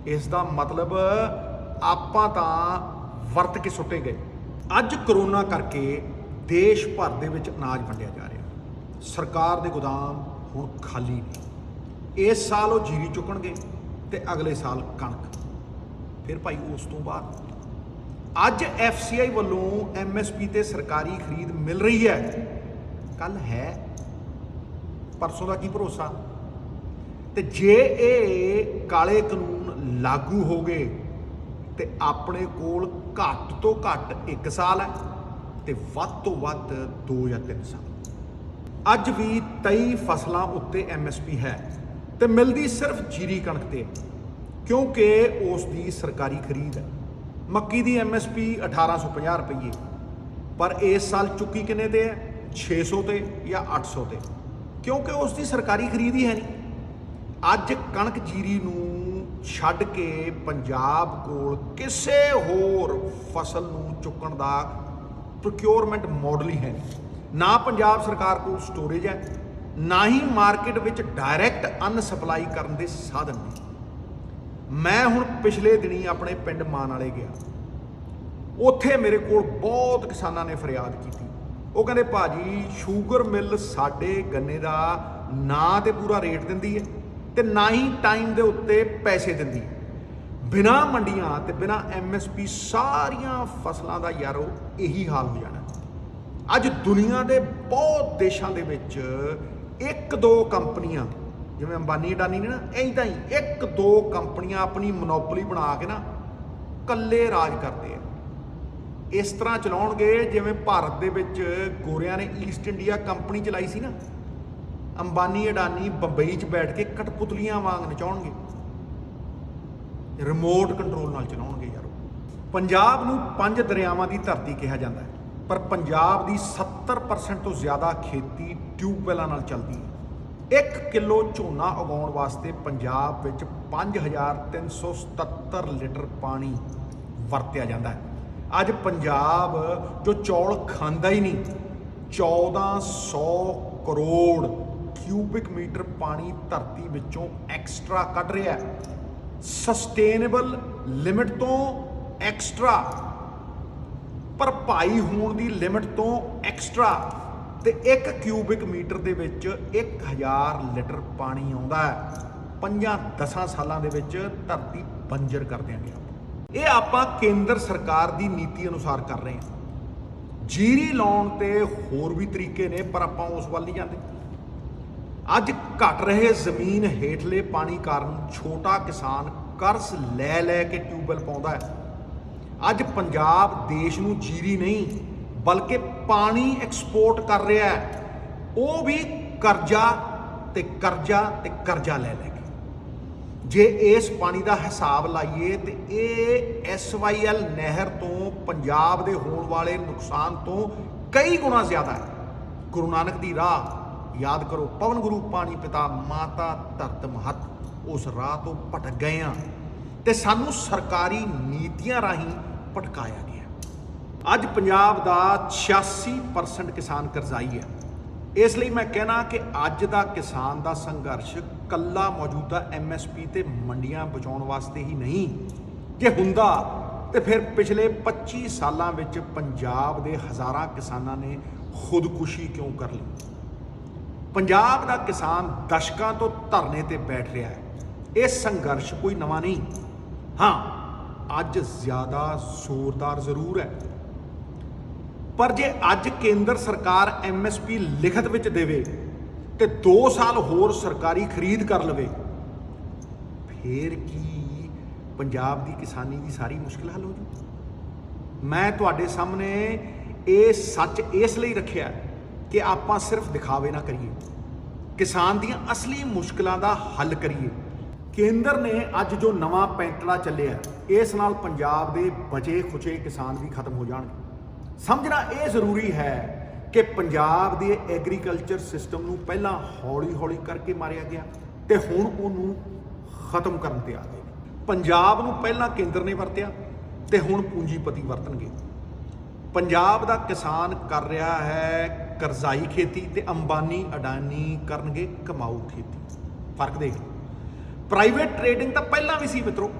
ਇਸ ਦਾ ਮਤਲਬ ਆਪਾਂ ਤਾਂ ਵਰਤ ਕੇ ਸੁੱਟੇ ਗਏ। ਅੱਜ ਕਰੋਨਾ ਕਰਕੇ ਦੇਸ਼ ਭਰ ਦੇ ਵਿੱਚ ਅਨਾਜ ਵੰਡਿਆ ਜਾ ਰਿਹਾ। ਸਰਕਾਰ ਦੇ ਗੋਦਾਮ ਹੁਣ ਖਾਲੀ ਨੇ। ਇਸ ਸਾਲ ਉਹ ਜੀਰੀ ਚੁੱਕਣਗੇ ਤੇ ਅਗਲੇ ਸਾਲ ਕਣਕ। ਫਿਰ ਭਾਈ ਉਸ ਤੋਂ ਬਾਅਦ ਅੱਜ ਐਫਸੀਆਈ ਵੱਲੋਂ ਐਮਐਸਪੀ ਤੇ ਸਰਕਾਰੀ ਖਰੀਦ ਮਿਲ ਰਹੀ ਹੈ। ਕੱਲ ਹੈ, ਪਰਸੋਂ ਦਾ ਕੀ ਭਰੋਸਾ? ਤੇ ਜੇ ਇਹ ਕਾਲੇ ਕਾਨੂੰਨ ਲਾਗੂ ਹੋ ਗਏ ਤੇ ਆਪਣੇ ਕੋਲ ਘੱਟ ਤੋਂ ਘੱਟ 1 ਸਾਲ ਹੈ ਤੇ ਵੱਧ ਤੋਂ ਵੱਧ 2 ਜਾਂ 3 ਸਾਲ। ਅੱਜ ਵੀ 23 ਫਸਲਾਂ ਉੱਤੇ ਐਮਐਸਪੀ ਹੈ ਤੇ ਮਿਲਦੀ ਸਿਰਫ ਜੀਰੀ, ਕਣਕ ਤੇ, ਕਿਉਂਕਿ ਉਸ ਦੀ ਸਰਕਾਰੀ ਖਰੀਦ ਹੈ। ਮੱਕੀ ਦੀ ਐਮਐਸਪੀ 1850 ਰੁਪਏ, ਪਰ ਇਸ ਸਾਲ ਚੁੱਕੀ ਕਿੰਨੇ ਤੇ ਹੈ? 600 ਤੇ ਜਾਂ 800 ਤੇ, ਕਿਉਂਕਿ ਉਸ ਦੀ ਸਰਕਾਰੀ ਖਰੀਦ ਹੀ ਹੈ ਨਹੀਂ। ਅੱਜ ਕਣਕ, ਜੀਰੀ ਨੂੰ ਛੱਡ ਕੇ ਪੰਜਾਬ ਕੋਲ ਕਿਸੇ ਹੋਰ ਫਸਲ ਨੂੰ ਚੁੱਕਣ ਦਾ ਪ੍ਰੋਕਿਉਰਮੈਂਟ ਮਾਡਲ ਹੀ ਹੈ ਨਹੀਂ। ਨਾ ਪੰਜਾਬ ਸਰਕਾਰ ਕੋਲ ਸਟੋਰੇਜ ਹੈ, ਨਾ ਹੀ ਮਾਰਕੀਟ ਵਿੱਚ ਡਾਇਰੈਕਟ ਅੰਨ ਸਪਲਾਈ ਕਰਨ ਦੇ ਸਾਧਨ ਨੇ। ਮੈਂ ਹੁਣ ਪਿਛਲੇ ਦਿਨੀ ਆਪਣੇ ਪਿੰਡ ਮਾਨ ਵਾਲੇ ਗਿਆ। ਉੱਥੇ ਮੇਰੇ ਕੋਲ ਬਹੁਤ ਕਿਸਾਨਾਂ ਨੇ ਫਰਿਆਦ ਕੀਤੀ। ਉਹ ਕਹਿੰਦੇ ਭਾਜੀ, ਸ਼ੂਗਰ ਮਿੱਲ ਸਾਡੇ ਗੰਨੇ ਦਾ ਨਾ ਤੇ ਪੂਰਾ ਰੇਟ ਦਿੰਦੀ ਹੈ ਤੇ ਨਾ ਹੀ ਟਾਈਮ ਦੇ ਉੱਤੇ ਪੈਸੇ ਦਿੰਦੀ ਹੈ। ਬਿਨਾਂ ਮੰਡੀਆਂ ਤੇ ਬਿਨਾਂ ਐਮਐਸਪੀ ਸਾਰੀਆਂ ਫਸਲਾਂ ਦਾ ਯਾਰੋ ਇਹੀ ਹਾਲ ਹੋ ਜਾਣਾ। ਅੱਜ ਦੁਨੀਆ ਦੇ ਬਹੁਤ ਦੇਸ਼ਾਂ ਦੇ ਵਿੱਚ 1-2 ਕੰਪਨੀਆਂ, ਜਿਵੇਂ ਅੰਬਾਨੀ ਅਡਾਨੀ ਨੇ ਨਾ, ਇੱਦਾਂ ਹੀ 1-2 ਕੰਪਨੀਆਂ ਆਪਣੀ ਮੋਨੋਪੋਲੀ ਬਣਾ ਕੇ ਨਾ ਇਕੱਲੇ ਰਾਜ ਕਰਦੇ ਆ। ਇਸ ਤਰ੍ਹਾਂ ਚਲਾਉਣਗੇ ਜਿਵੇਂ ਭਾਰਤ ਦੇ ਵਿੱਚ ਗੋਰਿਆਂ ਨੇ ਈਸਟ ਇੰਡੀਆ ਕੰਪਨੀ ਚਲਾਈ ਸੀ ਨਾ। ਅੰਬਾਨੀ ਅਡਾਨੀ ਬੰਬਈ 'ਚ ਬੈਠ ਕੇ ਕਠਪੁਤਲੀਆਂ ਵਾਂਗ ਨਚਾਉਣਗੇ, ਰਿਮੋਟ ਕੰਟਰੋਲ ਨਾਲ ਚਲਾਉਣਗੇ। ਯਾਰੋ, ਪੰਜਾਬ ਨੂੰ 5 ਦਰਿਆਵਾਂ ਦੀ ਧਰਤੀ ਕਿਹਾ ਜਾਂਦਾ ਹੈ, ਪਰ ਪੰਜਾਬ ਦੀ 70% ਤੋਂ ਜ਼ਿਆਦਾ ਖੇਤੀ ਟਿਊਬਵੈਲਾਂ ਨਾਲ ਚੱਲਦੀ ਹੈ। 1 ਕਿਲੋ ਝੋਨਾ ਉਗਾਉਣ ਵਾਸਤੇ ਪੰਜਾਬ ਵਿੱਚ 5377 ਲੀਟਰ ਪਾਣੀ ਵਰਤਿਆ ਜਾਂਦਾ ਹੈ। ਅੱਜ ਪੰਜਾਬ ਜੋ ਚੌਲ ਖਾਂਦਾ ਹੀ ਨਹੀਂ, 1400 ਕਰੋੜ ਕਿਊਬਿਕ ਮੀਟਰ ਪਾਣੀ ਧਰਤੀ ਵਿੱਚੋਂ ਐਕਸਟਰਾ ਕੱਢ ਰਿਹਾ ਹੈ। ਸਸਟੇਨੇਬਲ ਲਿਮਿਟ ਤੋਂ ਐਕਸਟਰਾ, ਭਰਪਾਈ ਹੋਣ ਦੀ ਲਿਮਿਟ ਤੋਂ ਐਕਸਟਰਾ, ਤੇ 1 ਕਿਊਬਿਕ ਮੀਟਰ ਦੇ ਵਿੱਚ 1000 ਲੀਟਰ ਪਾਣੀ ਆਉਂਦਾ ਹੈ। 5-10 ਸਾਲਾਂ ਦੇ ਵਿੱਚ ਧਰਤੀ ਬੰਜਰ ਕਰ ਦਿਆਂਗੇ। ਇਹ ਆਪਾਂ ਕੇਂਦਰ ਸਰਕਾਰ ਦੀ ਨੀਤੀ ਅਨੁਸਾਰ ਕਰ ਰਹੇ ਹਾਂ। ਜੀਰੀ ਲਾਉਣ ਤੇ ਹੋਰ ਵੀ ਤਰੀਕੇ ਨੇ, ਪਰ ਆਪਾਂ ਉਸ ਵੱਲ ਨਹੀਂ ਜਾਂਦੇ। ਅੱਜ ਘਟ ਰਹੇ ਜ਼ਮੀਨ ਹੇਠਲੇ ਪਾਣੀ ਕਾਰਨ ਛੋਟਾ ਕਿਸਾਨ ਕਰਜ਼ ਲੈ ਲੈ ਕੇ ਟਿਊਬਵੈਲ ਪਾਉਂਦਾ ਹੈ। ਅੱਜ ਪੰਜਾਬ ਦੇਸ਼ ਨੂੰ ਜੀਰੀ ਨਹੀਂ ਬਲਕਿ ਪਾਣੀ ਐਕਸਪੋਰਟ ਕਰ ਰਿਹਾ ਹੈ, ਉਹ ਵੀ ਕਰਜ਼ਾ ਤੇ ਕਰਜ਼ਾ ਤੇ ਕਰਜ਼ਾ ਲੈ ਲੈ ਕੇ। ਜੇ ਇਸ ਪਾਣੀ ਦਾ ਹਿਸਾਬ ਲਾਈਏ ਤੇ ਇਹ SYL ਨਹਿਰ ਤੋਂ ਪੰਜਾਬ ਦੇ ਹੋਣ ਵਾਲੇ ਨੁਕਸਾਨ ਤੋਂ ਕਈ ਗੁਣਾ ਜ਼ਿਆਦਾ ਹੈ। ਗੁਰੂ ਨਾਨਕ ਦੀ ਰਾਹ ਯਾਦ ਕਰੋ, ਪਵਨ ਗੁਰੂ ਪਾਣੀ ਪਿਤਾ ਮਾਤਾ ਧਰਤ ਮਹਤ, ਉਸ ਰਾਹ ਤੋਂ ਭਟਕ ਗਏ ਹਾਂ ਤੇ ਸਾਨੂੰ ਸਰਕਾਰੀ ਨੀਤੀਆਂ ਰਾਹੀਂ ਭਟਕਾਇਆ ਗਿਆ। ਅੱਜ ਪੰਜਾਬ ਦਾ 86% ਕਿਸਾਨ ਕਰਜ਼ਾਈ ਹੈ। ਇਸ ਲਈ ਮੈਂ ਕਹਿਣਾ ਕਿ ਅੱਜ ਦਾ ਕਿਸਾਨ ਦਾ ਸੰਘਰਸ਼ ਕੱਲਾ ਮੌਜੂਦਾ MSP ਤੇ ਮੰਡੀਆਂ ਬਚਾਉਣ ਵਾਸਤੇ ਹੀ ਨਹੀਂ। ਜੇ ਹੁੰਦਾ ਤੇ ਫਿਰ ਪਿਛਲੇ 25 ਸਾਲਾਂ ਵਿੱਚ ਪੰਜਾਬ ਦੇ ਹਜ਼ਾਰਾਂ ਕਿਸਾਨਾਂ ਨੇ ਖੁਦਕੁਸ਼ੀ ਕਿਉਂ ਕਰ ਲਈ। ਪੰਜਾਬ ਦਾ ਕਿਸਾਨ ਦਸ਼ਕਾਂ ਤੋਂ ਧਰਨੇ ਤੇ ਬੈਠ ਰਿਹਾ ਹੈ। ਇਹ ਸੰਘਰਸ਼ ਕੋਈ ਨਵਾਂ ਨਹੀਂ, ਹਾਂ ਅੱਜ ਜ਼ਿਆਦਾ ਜ਼ੋਰਦਾਰ ਜ਼ਰੂਰ ਹੈ। ਪਰ ਜੇ ਅੱਜ ਕੇਂਦਰ ਸਰਕਾਰ MSP ਲਿਖਤ ਵਿੱਚ ਦੇਵੇ ਤੇ 2 ਸਾਲ ਹੋਰ ਸਰਕਾਰੀ ਖਰੀਦ ਕਰ ਲਵੇ, ਫੇਰ ਕੀ ਪੰਜਾਬ ਦੀ ਕਿਸਾਨੀ ਦੀ ਸਾਰੀ ਮੁਸ਼ਕਿਲ ਹੱਲ ਹੋ ਜੂ। ਮੈਂ ਤੁਹਾਡੇ ਸਾਹਮਣੇ ਇਹ ਸੱਚ ਇਸ ਲਈ ਰੱਖਿਆ ਕਿ ਆਪਾਂ ਸਿਰਫ ਦਿਖਾਵੇ ਨਾ ਕਰੀਏ, ਕਿਸਾਨ ਦੀਆਂ ਅਸਲੀ ਮੁਸ਼ਕਿਲਾਂ ਦਾ ਹੱਲ ਕਰੀਏ। ਕੇਂਦਰ ਨੇ ਅੱਜ ਜੋ ਨਵਾਂ ਪੈਂਤੜਾ ਚੱਲਿਆ, ਇਸ ਨਾਲ ਪੰਜਾਬ ਦੇ ਬਚੇ ਖੁਚੇ ਕਿਸਾਨ ਵੀ ਖਤਮ ਹੋ ਜਾਣਗੇ। ਸਮਝਣਾ ਇਹ ਜ਼ਰੂਰੀ ਹੈ ਕਿ ਪੰਜਾਬ ਦੇ ਐਗਰੀਕਲਚਰ ਸਿਸਟਮ ਨੂੰ ਪਹਿਲਾਂ ਹੌਲੀ-ਹੌਲੀ ਕਰਕੇ ਮਾਰਿਆ ਗਿਆ ਤੇ ਹੁਣ ਉਹਨੂੰ ਖਤਮ ਕਰਨ ਤੇ ਆ ਗਏ। ਪੰਜਾਬ ਨੂੰ ਪਹਿਲਾਂ ਕੇਂਦਰ ਨੇ ਵਰਤਿਆ ਤੇ ਹੁਣ ਪੂੰਜੀਪਤੀ ਵਰਤਣਗੇ। ਪੰਜਾਬ ਦਾ ਕਿਸਾਨ ਕਰ ਰਿਹਾ ਹੈ ਕਰਜ਼ਾਈ ਖੇਤੀ ਤੇ ਅੰਬਾਨੀ ਅਡਾਨੀ ਕਰਨਗੇ ਕਮਾਊ ਖੇਤੀ। ਫਰਕ ਦੇਖ ਲਓ। ਪ੍ਰਾਈਵੇਟ ਟ੍ਰੇਡਿੰਗ ਤਾਂ ਪਹਿਲਾਂ ਵੀ ਸੀ ਮਿੱਤਰੋ,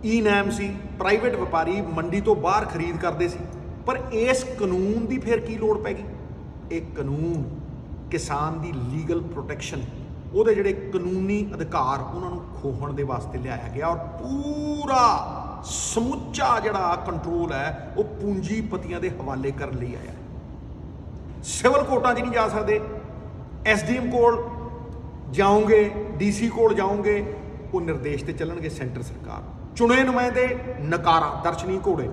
ਈ-ਨੈਮ ਸੀ, ਪ੍ਰਾਈਵੇਟ ਵਪਾਰੀ ਮੰਡੀ ਤੋਂ ਬਾਹਰ ਖਰੀਦ ਕਰਦੇ ਸੀ। ਪਰ ਇਸ ਕਾਨੂੰਨ ਦੀ ਫਿਰ ਕੀ ਲੋੜ ਪੈ ਗਈ। ਇਹ ਕਾਨੂੰਨ ਕਿਸਾਨ ਦੀ ਲੀਗਲ ਪ੍ਰੋਟੈਕਸ਼ਨ, ਉਹਦੇ ਜਿਹੜੇ ਕਾਨੂੰਨੀ ਅਧਿਕਾਰ ਉਹਨਾਂ ਨੂੰ ਖੋਹਣ ਦੇ ਵਾਸਤੇ ਲਿਆਇਆ ਗਿਆ ਔਰ ਪੂਰਾ ਸਮੁੱਚਾ ਜਿਹੜਾ ਕੰਟਰੋਲ ਹੈ ਉਹ ਪੂੰਜੀਪਤੀਆਂ ਦੇ ਹਵਾਲੇ ਕਰਨ ਲਈ ਆਇਆ। ਸਿਵਲ ਕੋਰਟਾਂ 'ਚ ਨਹੀਂ ਜਾ ਸਕਦੇ, SDM ਕੋਲ ਜਾਓਗੇ, DC ਕੋਲ ਜਾਓਗੇ, ਉਹ ਨਿਰਦੇਸ਼ ਤੇ ਚੱਲਣਗੇ ਸੈਂਟਰ ਸਰਕਾਰ। ਚੁਣੇ ਨੁਮਾਇੰਦੇ ਨਕਾਰਾ ਦਰਸ਼ਨੀ ਘੋੜੇ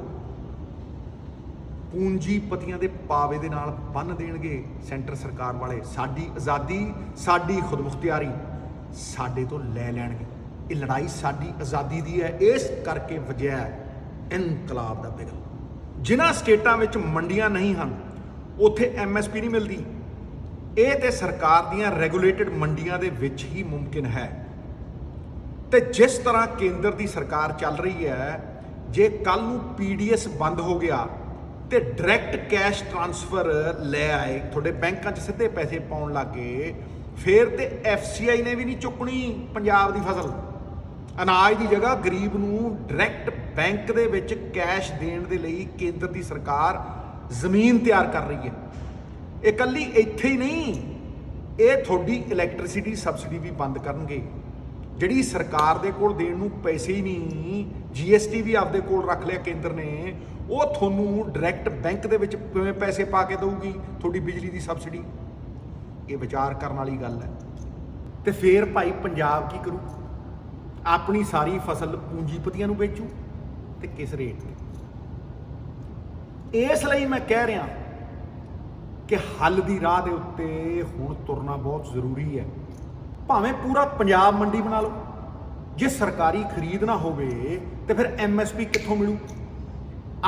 ਪੂੰਜੀਪਤੀਆਂ ਦੇ ਪਾਵੇ ਦੇ ਨਾਲ ਬੰਨ੍ਹ ਦੇਣਗੇ ਸੈਂਟਰ ਸਰਕਾਰ ਵਾਲੇ। ਸਾਡੀ ਆਜ਼ਾਦੀ, ਸਾਡੀ ਖੁਦਮੁਖਤਿਆਰੀ ਸਾਡੇ ਤੋਂ ਲੈ ਲੈਣਗੇ। ਇਹ ਲੜਾਈ ਸਾਡੀ ਆਜ਼ਾਦੀ ਦੀ ਹੈ, ਇਸ ਕਰਕੇ ਵਜਿਆ ਇਨਕਲਾਬ ਦਾ ਬਿਗਲ। ਜਿਨ੍ਹਾਂ ਸਟੇਟਾਂ ਵਿੱਚ ਮੰਡੀਆਂ ਨਹੀਂ ਹਨ ਉੱਥੇ MSP ਨਹੀਂ ਮਿਲਦੀ। ਇਹ ਤੇ ਸਰਕਾਰ ਦੀਆਂ ਰੈਗੂਲੇਟਡ ਮੰਡੀਆਂ ਦੇ ਵਿੱਚ ਹੀ ਮੁਮਕਿਨ ਹੈ। ਤੇ ਜਿਸ ਤਰ੍ਹਾਂ ਕੇਂਦਰ ਦੀ ਸਰਕਾਰ ਚੱਲ ਰਹੀ ਹੈ, ਜੇ ਕੱਲ ਨੂੰ PDS ਬੰਦ ਹੋ ਗਿਆ ਤੇ ਡਾਇਰੈਕਟ ਕੈਸ਼ ਟ੍ਰਾਂਸਫਰ ਲੈ ਆਏ, ਤੁਹਾਡੇ ਬੈਂਕਾਂ 'ਚ ਸਿੱਧੇ ਪੈਸੇ ਪਾਉਣ ਲੱਗ ਗਏ, ਫਿਰ ਤੇ FCI ਨੇ ਵੀ ਨਹੀਂ ਚੁੱਕਣੀ ਪੰਜਾਬ ਦੀ ਫਸਲ। ਅਨਾਜ ਦੀ ਜਗ੍ਹਾ ਗਰੀਬ ਨੂੰ ਡਾਇਰੈਕਟ ਬੈਂਕ ਦੇ ਵਿੱਚ ਕੈਸ਼ ਦੇਣ ਦੇ ਲਈ ਕੇਂਦਰ ਦੀ ਸਰਕਾਰ ਜ਼ਮੀਨ ਤਿਆਰ ਕਰ ਰਹੀ ਹੈ। ਇਹ ਇਕੱਲੀ ਇੱਥੇ ਹੀ ਨਹੀਂ, ਇਹ ਤੁਹਾਡੀ ਇਲੈਕਟ੍ਰਿਸਿਟੀ ਸਬਸਿਡੀ ਵੀ ਬੰਦ ਕਰਨਗੇ। ਜਿਹੜੀ ਸਰਕਾਰ ਦੇ ਕੋਲ ਦੇਣ ਨੂੰ ਪੈਸੇ ਹੀ ਨਹੀਂ, GST ਵੀ ਆਪਦੇ ਕੋਲ ਰੱਖ ਲਿਆ ਕੇਂਦਰ ਨੇ, ਉਹ ਤੁਹਾਨੂੰ ਡਾਇਰੈਕਟ ਬੈਂਕ ਦੇ ਵਿੱਚ ਕਿਵੇਂ ਪੈਸੇ ਪਾ ਕੇ ਦੇਊਗੀ ਤੁਹਾਡੀ ਬਿਜਲੀ ਦੀ ਸਬਸਿਡੀ। ਇਹ ਵਿਚਾਰ ਕਰਨ ਵਾਲੀ ਗੱਲ ਹੈ। ਤੇ ਫੇਰ ਭਾਈ ਪੰਜਾਬ ਕੀ ਕਰੂ? ਆਪਣੀ ਸਾਰੀ ਫਸਲ ਪੂੰਜੀਪਤੀਆਂ ਨੂੰ ਵੇਚੂ ਤੇ ਕਿਸ ਰੇਟ ਤੇ। ਇਸ ਲਈ ਮੈਂ ਕਹਿ ਰਿਹਾ ਕਿ ਹੱਲ ਦੀ ਰਾਹ ਦੇ ਉੱਤੇ ਹੁਣ ਤੁਰਨਾ ਬਹੁਤ ਜ਼ਰੂਰੀ ਹੈ। ਭਾਵੇਂ ਪੂਰਾ ਪੰਜਾਬ ਮੰਡੀ ਬਣਾ ਲਓ, ਜੇ ਸਰਕਾਰੀ ਖਰੀਦ ਨਾ ਹੋਵੇ ਤੇ ਫਿਰ MSP ਕਿੱਥੋਂ ਮਿਲੂ?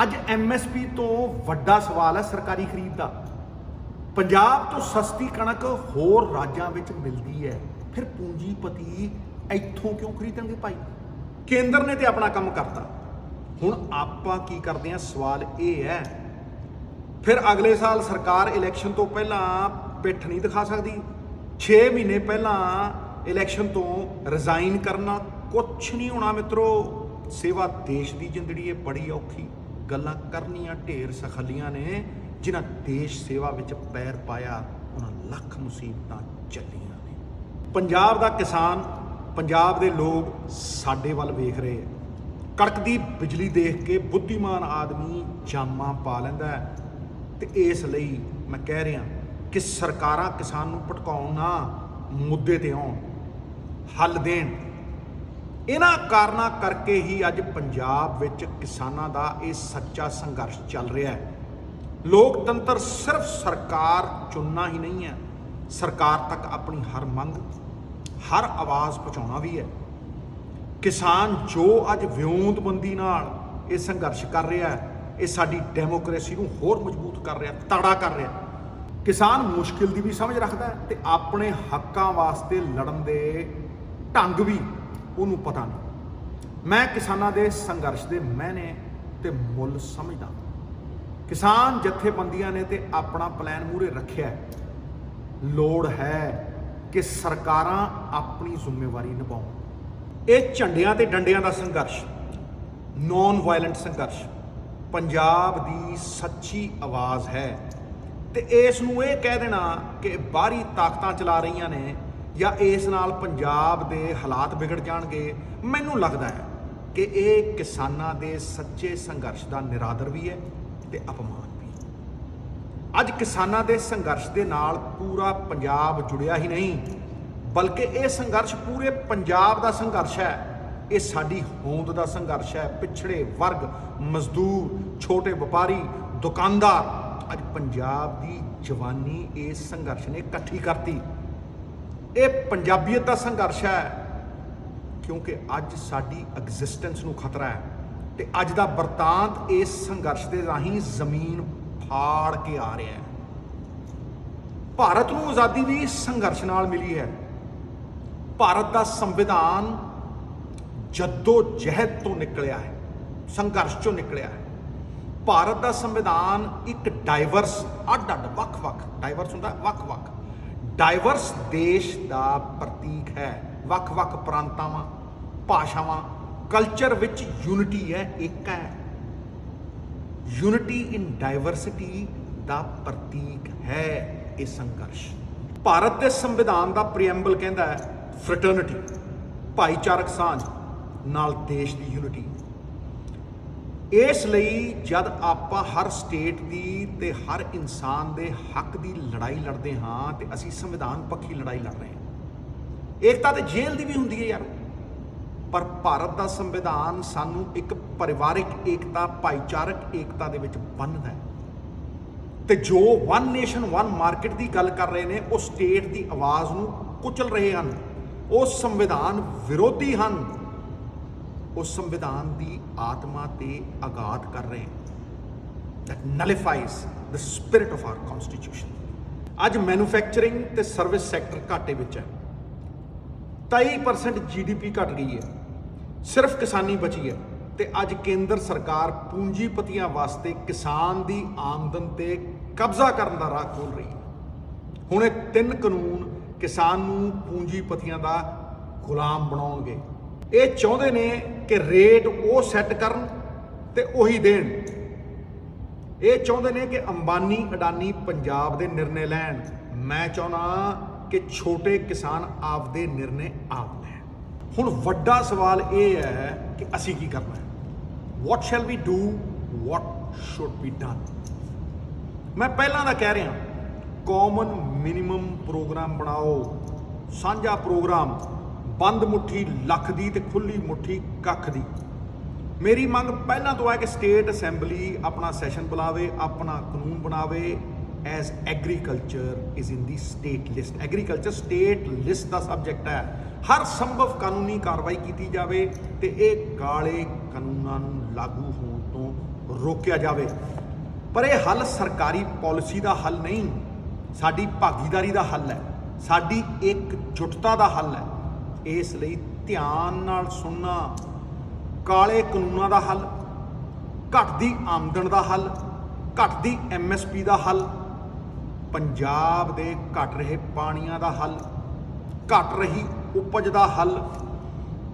ਅੱਜ MSP ਤੋਂ ਵੱਡਾ ਸਵਾਲ ਹੈ ਸਰਕਾਰੀ ਖਰੀਦ ਦਾ। ਪੰਜਾਬ ਤੋਂ ਸਸਤੀ ਕਣਕ ਹੋਰ ਰਾਜਾਂ ਵਿੱਚ ਮਿਲਦੀ ਹੈ, ਫਿਰ ਪੂੰਜੀਪਤੀ ਇੱਥੋਂ ਕਿਉਂ ਖਰੀਦਣਗੇ ਭਾਈ? ਕੇਂਦਰ ਨੇ ਤੇ ਆਪਣਾ ਕੰਮ ਕਰਤਾ, ਹੁਣ ਆਪਾਂ ਕੀ ਕਰਦੇ ਹਾਂ? ਸਵਾਲ ਇਹ ਹੈ, ਫਿਰ ਅਗਲੇ ਸਾਲ ਸਰਕਾਰ ਇਲੈਕਸ਼ਨ ਤੋਂ ਪਹਿਲਾਂ ਪਿੱਠ ਨਹੀਂ ਦਿਖਾ ਸਕਦੀ। 6 ਮਹੀਨੇ ਪਹਿਲਾਂ ਇਲੈਕਸ਼ਨ ਤੋਂ ਰਿਜ਼ਾਈਨ ਕਰਨਾ ਕੁਛ ਨਹੀਂ ਹੋਣਾ ਮਿੱਤਰੋ। ਸੇਵਾ ਦੇਸ਼ ਦੀ ਜ਼ਿੰਦਗੀ ਇਹ ਬੜੀ ਔਖੀ, ਗੱਲਾਂ ਕਰਨੀਆਂ ਢੇਰ ਸਖਲੀਆਂ ਨੇ। ਜਿਨ੍ਹਾਂ ਦੇਸ਼ ਸੇਵਾ ਵਿੱਚ ਪੈਰ ਪਾਇਆ ਉਹਨਾਂ ਲੱਖ ਮੁਸੀਬਤਾਂ ਚੱਲੀਆਂ ਨੇ। ਪੰਜਾਬ ਦਾ ਕਿਸਾਨ, ਪੰਜਾਬ ਦੇ ਲੋਕ ਸਾਡੇ ਵੱਲ ਵੇਖ ਰਹੇ। ਕੜਕਦੀ ਬਿਜਲੀ ਦੇਖ ਕੇ ਬੁੱਧੀਮਾਨ ਆਦਮੀ ਜਾਮਾਂ ਪਾ ਲੈਂਦਾ ਹੈ। ਤੇ ਇਸ ਲਈ ਮੈਂ ਕਹਿ ਰਿਹਾ ਕਿ ਸਰਕਾਰਾਂ ਕਿਸਾਨ ਨੂੰ ਭਟਕਾਉਣ ਨਾ, ਮੁੱਦੇ ਤੇ ਆਉਣ, ਹੱਲ ਦੇਣ। ਇਹਨਾਂ ਕਾਰਨਾਂ ਕਰਕੇ ਹੀ ਅੱਜ ਪੰਜਾਬ ਵਿੱਚ ਕਿਸਾਨਾਂ ਦਾ ਇਹ ਸੱਚਾ ਸੰਘਰਸ਼ ਚੱਲ ਰਿਹਾ ਹੈ। ਲੋਕਤੰਤਰ ਸਿਰਫ ਸਰਕਾਰ ਚੁਣਨਾ ਹੀ ਨਹੀਂ ਹੈ, ਸਰਕਾਰ ਤੱਕ ਆਪਣੀ ਹਰ ਮੰਗ, ਹਰ ਆਵਾਜ਼ ਪਹੁੰਚਾਉਣਾ ਵੀ ਹੈ। ਕਿਸਾਨ ਜੋ ਅੱਜ ਵਿਉਂਤਬੰਦੀ ਨਾਲ ਇਹ ਸੰਘਰਸ਼ ਕਰ ਰਿਹਾ ਹੈ, ਇਹ ਸਾਡੀ ਡੈਮੋਕ੍ਰੇਸੀ ਨੂੰ ਹੋਰ ਮਜ਼ਬੂਤ ਕਰ ਰਿਹਾ, ਤਗੜਾ ਕਰ ਰਿਹਾ। ਕਿਸਾਨ ਮੁਸ਼ਕਿਲ ਦੀ ਵੀ ਸਮਝ ਰੱਖਦਾ ਤੇ ਆਪਣੇ ਹੱਕਾਂ ਵਾਸਤੇ ਲੜਨ ਦੇ ਢੰਗ ਵੀ ਉਹਨੂੰ ਪਤਾ ਨਹੀਂ। ਮੈਂ ਕਿਸਾਨਾਂ ਦੇ ਸੰਘਰਸ਼ ਦੇ ਮਾਇਨੇ ਤੇ ਮੁੱਲ ਸਮਝਦਾ। ਕਿਸਾਨ ਜਥੇਬੰਦੀਆਂ ਨੇ ਤੇ ਆਪਣਾ ਪਲਾਨ ਮੂਹਰੇ ਰੱਖਿਆ ਲੋੜ ਹੈ ਕਿ ਸਰਕਾਰਾਂ ਆਪਣੀ ਜ਼ਿੰਮੇਵਾਰੀ ਨਿਭਾਉਣ। ਇਹ ਝੰਡਿਆਂ ਤੇ ਡੰਡਿਆਂ ਦਾ ਸੰਘਰਸ਼, ਨੌਨ ਵਾਇਲੈਂਟ ਸੰਘਰਸ਼ ਪੰਜਾਬ ਦੀ ਸੱਚੀ ਆਵਾਜ਼ ਹੈ। ਤੇ ਇਸ ਨੂੰ ਇਹ ਕਹਿ ਦੇਣਾ ਕਿ ਬਾਹਰੀ ਤਾਕਤਾਂ ਚਲਾ ਰਹੀਆਂ ਨੇ ਜਾਂ ਇਸ ਨਾਲ ਪੰਜਾਬ ਦੇ ਹਾਲਾਤ ਵਿਗੜ ਜਾਣਗੇ, ਮੈਨੂੰ ਲੱਗਦਾ ਹੈ ਕਿ ਇਹ ਕਿਸਾਨਾਂ ਦੇ ਸੱਚੇ ਸੰਘਰਸ਼ ਦਾ ਨਿਰਾਦਰ ਵੀ ਹੈ ਤੇ ਅਪਮਾਨ ਵੀ। ਅੱਜ ਕਿਸਾਨਾਂ ਦੇ ਸੰਘਰਸ਼ ਦੇ ਨਾਲ ਪੂਰਾ ਪੰਜਾਬ ਜੁੜਿਆ ਹੀ ਨਹੀਂ, ਬਲਕਿ ਇਹ ਸੰਘਰਸ਼ ਪੂਰੇ ਪੰਜਾਬ ਦਾ ਸੰਘਰਸ਼ ਹੈ। ਇਹ ਸਾਡੀ ਹੋਂਦ ਦਾ ਸੰਘਰਸ਼ ਹੈ। ਪਿਛੜੇ ਵਰਗ, ਮਜ਼ਦੂਰ, ਛੋਟੇ ਵਪਾਰੀ, ਦੁਕਾਨਦਾਰ, ਅੱਜ ਪੰਜਾਬ ਦੀ ਜਵਾਨੀ ਇਸ ਸੰਘਰਸ਼ ਨੇ ਇਕੱਠੀ ਕਰਤੀ। ਇਹ ਪੰਜਾਬੀਅਤ ਦਾ ਸੰਘਰਸ਼ ਹੈ, ਕਿਉਂਕਿ ਅੱਜ ਸਾਡੀ ਐਗਜ਼ਿਸਟੈਂਸ ਨੂੰ ਖਤਰਾ ਹੈ ਤੇ ਅੱਜ ਦਾ ਵਰਤਾਂਤ ਇਸ ਸੰਘਰਸ਼ ਦੇ ਰਾਹੀਂ ਜ਼ਮੀਨ ਫਾੜ ਕੇ ਆ ਰਿਹਾ ਹੈ। ਭਾਰਤ ਨੂੰ ਆਜ਼ਾਦੀ ਵੀ ਸੰਘਰਸ਼ ਨਾਲ ਮਿਲੀ ਹੈ। ਭਾਰਤ ਦਾ ਸੰਵਿਧਾਨ ਜੱਦੋ ਜਹਿਦ ਤੋਂ ਨਿਕਲਿਆ ਹੈ, ਸੰਘਰਸ਼ ਚੋਂ ਨਿਕਲਿਆ ਹੈ। ਭਾਰਤ ਦਾ ਸੰਵਿਧਾਨ ਇੱਕ ਡਾਈਵਰਸ, ਅੱਡ-ਅੱਡ, ਵੱਖ-ਵੱਖ, ਡਾਈਵਰਸ ਹੁੰਦਾ ਵੱਖ-ਵੱਖ, ਡਾਈਵਰਸ ਦੇਸ਼ ਦਾ ਪ੍ਰਤੀਕ ਹੈ। ਵੱਖ-ਵੱਖ ਪ੍ਰਾਂਤਾਂ, ਭਾਸ਼ਾਵਾਂ, ਕਲਚਰ ਵਿੱਚ ਯੂਨਿਟੀ ਹੈ, ਏਕਤਾ ਹੈ। ਯੂਨਿਟੀ ਇਨ ਡਾਈਵਰਸਿਟੀ ਦਾ ਪ੍ਰਤੀਕ ਹੈ ਇਹ ਸੰਘਰਸ਼। ਭਾਰਤ ਦੇ ਸੰਵਿਧਾਨ ਦਾ ਪ੍ਰੀਐਂਬਲ ਕਹਿੰਦਾ ਹੈ ਫਰਟਰਨਿਟੀ, ਭਾਈਚਾਰਕ ਸਾਂਝ ਨਾਲ ਦੇਸ਼ ਦੀ ਯੂਨਿਟੀ। ਇਸ ਲਈ ਜਦ ਆਪਾਂ ਹਰ ਸਟੇਟ ਦੀ ਤੇ ਹਰ ਇਨਸਾਨ ਦੇ ਹੱਕ ਦੀ ਲੜਾਈ ਲੜਦੇ ਹਾਂ ਤੇ ਅਸੀਂ ਸੰਵਿਧਾਨ ਪੱਖੀ ਲੜਾਈ ਲੜ ਰਹੇ ਹਾਂ। ਏਕਤਾ ਤੇ ਜੇਲ੍ਹ ਦੀ ਵੀ ਹੁੰਦੀ ਹੈ ਯਾਰ, ਪਰ ਭਾਰਤ ਦਾ ਸੰਵਿਧਾਨ ਸਾਨੂੰ ਇੱਕ ਪਰਿਵਾਰਿਕ ਏਕਤਾ, ਭਾਈਚਾਰਕ ਏਕਤਾ ਦੇ ਵਿੱਚ ਬੰਨ੍ਹਦਾ ਹੈ। ਤੇ ਜੋ ਵਨ ਨੇਸ਼ਨ ਵਨ ਮਾਰਕੀਟ ਦੀ ਗੱਲ ਕਰ ਰਹੇ ਨੇ, ਉਹ ਸਟੇਟ ਦੀ ਆਵਾਜ਼ ਨੂੰ ਕੁਚਲ ਰਹੇ ਹਨ, ਉਹ ਸੰਵਿਧਾਨ ਵਿਰੋਧੀ ਹਨ, ਉਹ ਸੰਵਿਧਾਨ ਦੀ ਆਤਮਾ ਤੇ ਆਘਾਤ ਕਰ ਰਹੇ ਹਨ। that nullifies the spirit of our constitution। ਅੱਜ ਮੈਨੂਫੈਕਚਰਿੰਗ ਤੇ ਸਰਵਿਸ ਸੈਕਟਰ ਘਾਟੇ ਵਿੱਚ ਹੈ। 23% GDP ਘਟ ਗਈ ਹੈ, ਸਿਰਫ ਕਿਸਾਨੀ ਬਚੀ ਹੈ। ਤੇ ਅੱਜ ਕੇਂਦਰ ਸਰਕਾਰ ਪੂੰਜੀਪਤੀਆਂ ਵਾਸਤੇ ਕਿਸਾਨ ਦੀ ਆਮਦਨ ਤੇ ਕਬਜ਼ਾ ਕਰਨ ਦਾ ਰਾਹ ਖੋਲ੍ਹ ਰਹੀ ਹੈ। ਹੁਣ ਇਹ 3 ਕਾਨੂੰਨ ਕਿਸਾਨ ਨੂੰ ਪੂੰਜੀਪਤੀਆਂ ਦਾ ਗੁਲਾਮ ਬਣਾਉਣਗੇ। ਇਹ ਚਾਹੁੰਦੇ ਨੇ ਕਿ ਰੇਟ ਉਹ ਸੈੱਟ ਕਰਨ ਤੇ ਉਹੀ ਦੇਣ। ਇਹ ਚਾਹੁੰਦੇ ਨੇ ਕਿ ਅੰਬਾਨੀ ਅਡਾਨੀ ਪੰਜਾਬ ਦੇ ਨਿਰਣੇ ਲੈਣ। ਮੈਂ ਚਾਹੁੰਦਾ ਕਿ ਛੋਟੇ ਕਿਸਾਨ ਆਪਦੇ ਨਿਰਣੇ ਆਪ ਲੈਣ। ਹੁਣ ਵੱਡਾ ਸਵਾਲ ਇਹ ਹੈ ਕਿ ਅਸੀਂ ਕੀ ਕਰਨਾ ਹੈ। What shall we do, what should be done. ਮੈਂ ਪਹਿਲਾਂ ਦਾ ਕਹਿ ਰਿਹਾ, ਕਾਮਨ ਮਿਨੀਮਮ ਪ੍ਰੋਗਰਾਮ ਬਣਾਓ, ਸਾਂਝਾ ਪ੍ਰੋਗਰਾਮ, ਬੰਦ ਮੁੱਠੀ ਲੱਖ ਦੀ ਤੇ ਖੁੱਲੀ ਮੁੱਠੀ ਕੱਖ ਦੀ। ਮੇਰੀ ਮੰਗ ਪਹਿਲਾਂ ਤੋਂ ਹੈ ਕਿ ਸਟੇਟ ਅਸੈਂਬਲੀ ਆਪਣਾ ਸੈਸ਼ਨ ਬੁਲਾਵੇ, ਆਪਣਾ ਕਾਨੂੰਨ ਬਣਾਵੇ as agriculture is in the state list. Agriculture state list ਦਾ ਸਬਜੈਕਟ ਹੈ। ਹਰ ਸੰਭਵ ਕਾਨੂੰਨੀ ਕਾਰਵਾਈ ਕੀਤੀ ਜਾਵੇ ਤੇ ਇਹ ਕਾਲੇ ਕਾਨੂੰਨਾਂ ਨੂੰ ਲਾਗੂ ਹੋਣ ਤੋਂ ਰੋਕਿਆ ਜਾਵੇ। ਪਰ ਇਹ ਹੱਲ ਸਰਕਾਰੀ ਪਾਲਿਸੀ ਦਾ ਹੱਲ ਨਹੀਂ, ਸਾਡੀ ਭਾਗੀਦਾਰੀ ਦਾ ਹੱਲ ਹੈ, ਸਾਡੀ ਇਕਜੁੱਟਤਾ ਦਾ ਹੱਲ ਹੈ। ਇਸ ਲਈ ਧਿਆਨ ਨਾਲ ਸੁਣਨਾ। ਕਾਲੇ ਕਾਨੂੰਨਾਂ ਦਾ ਹੱਲ, ਘਟਦੀ ਆਮਦਨ ਦਾ ਹੱਲ, ਘਟਦੀ MSP ਦਾ ਹੱਲ, ਪੰਜਾਬ ਦੇ ਘਟ ਰਹੇ ਪਾਣੀਆਂ ਦਾ ਹੱਲ, ਘਟ ਰਹੀ ਉਪਜ ਦਾ ਹੱਲ,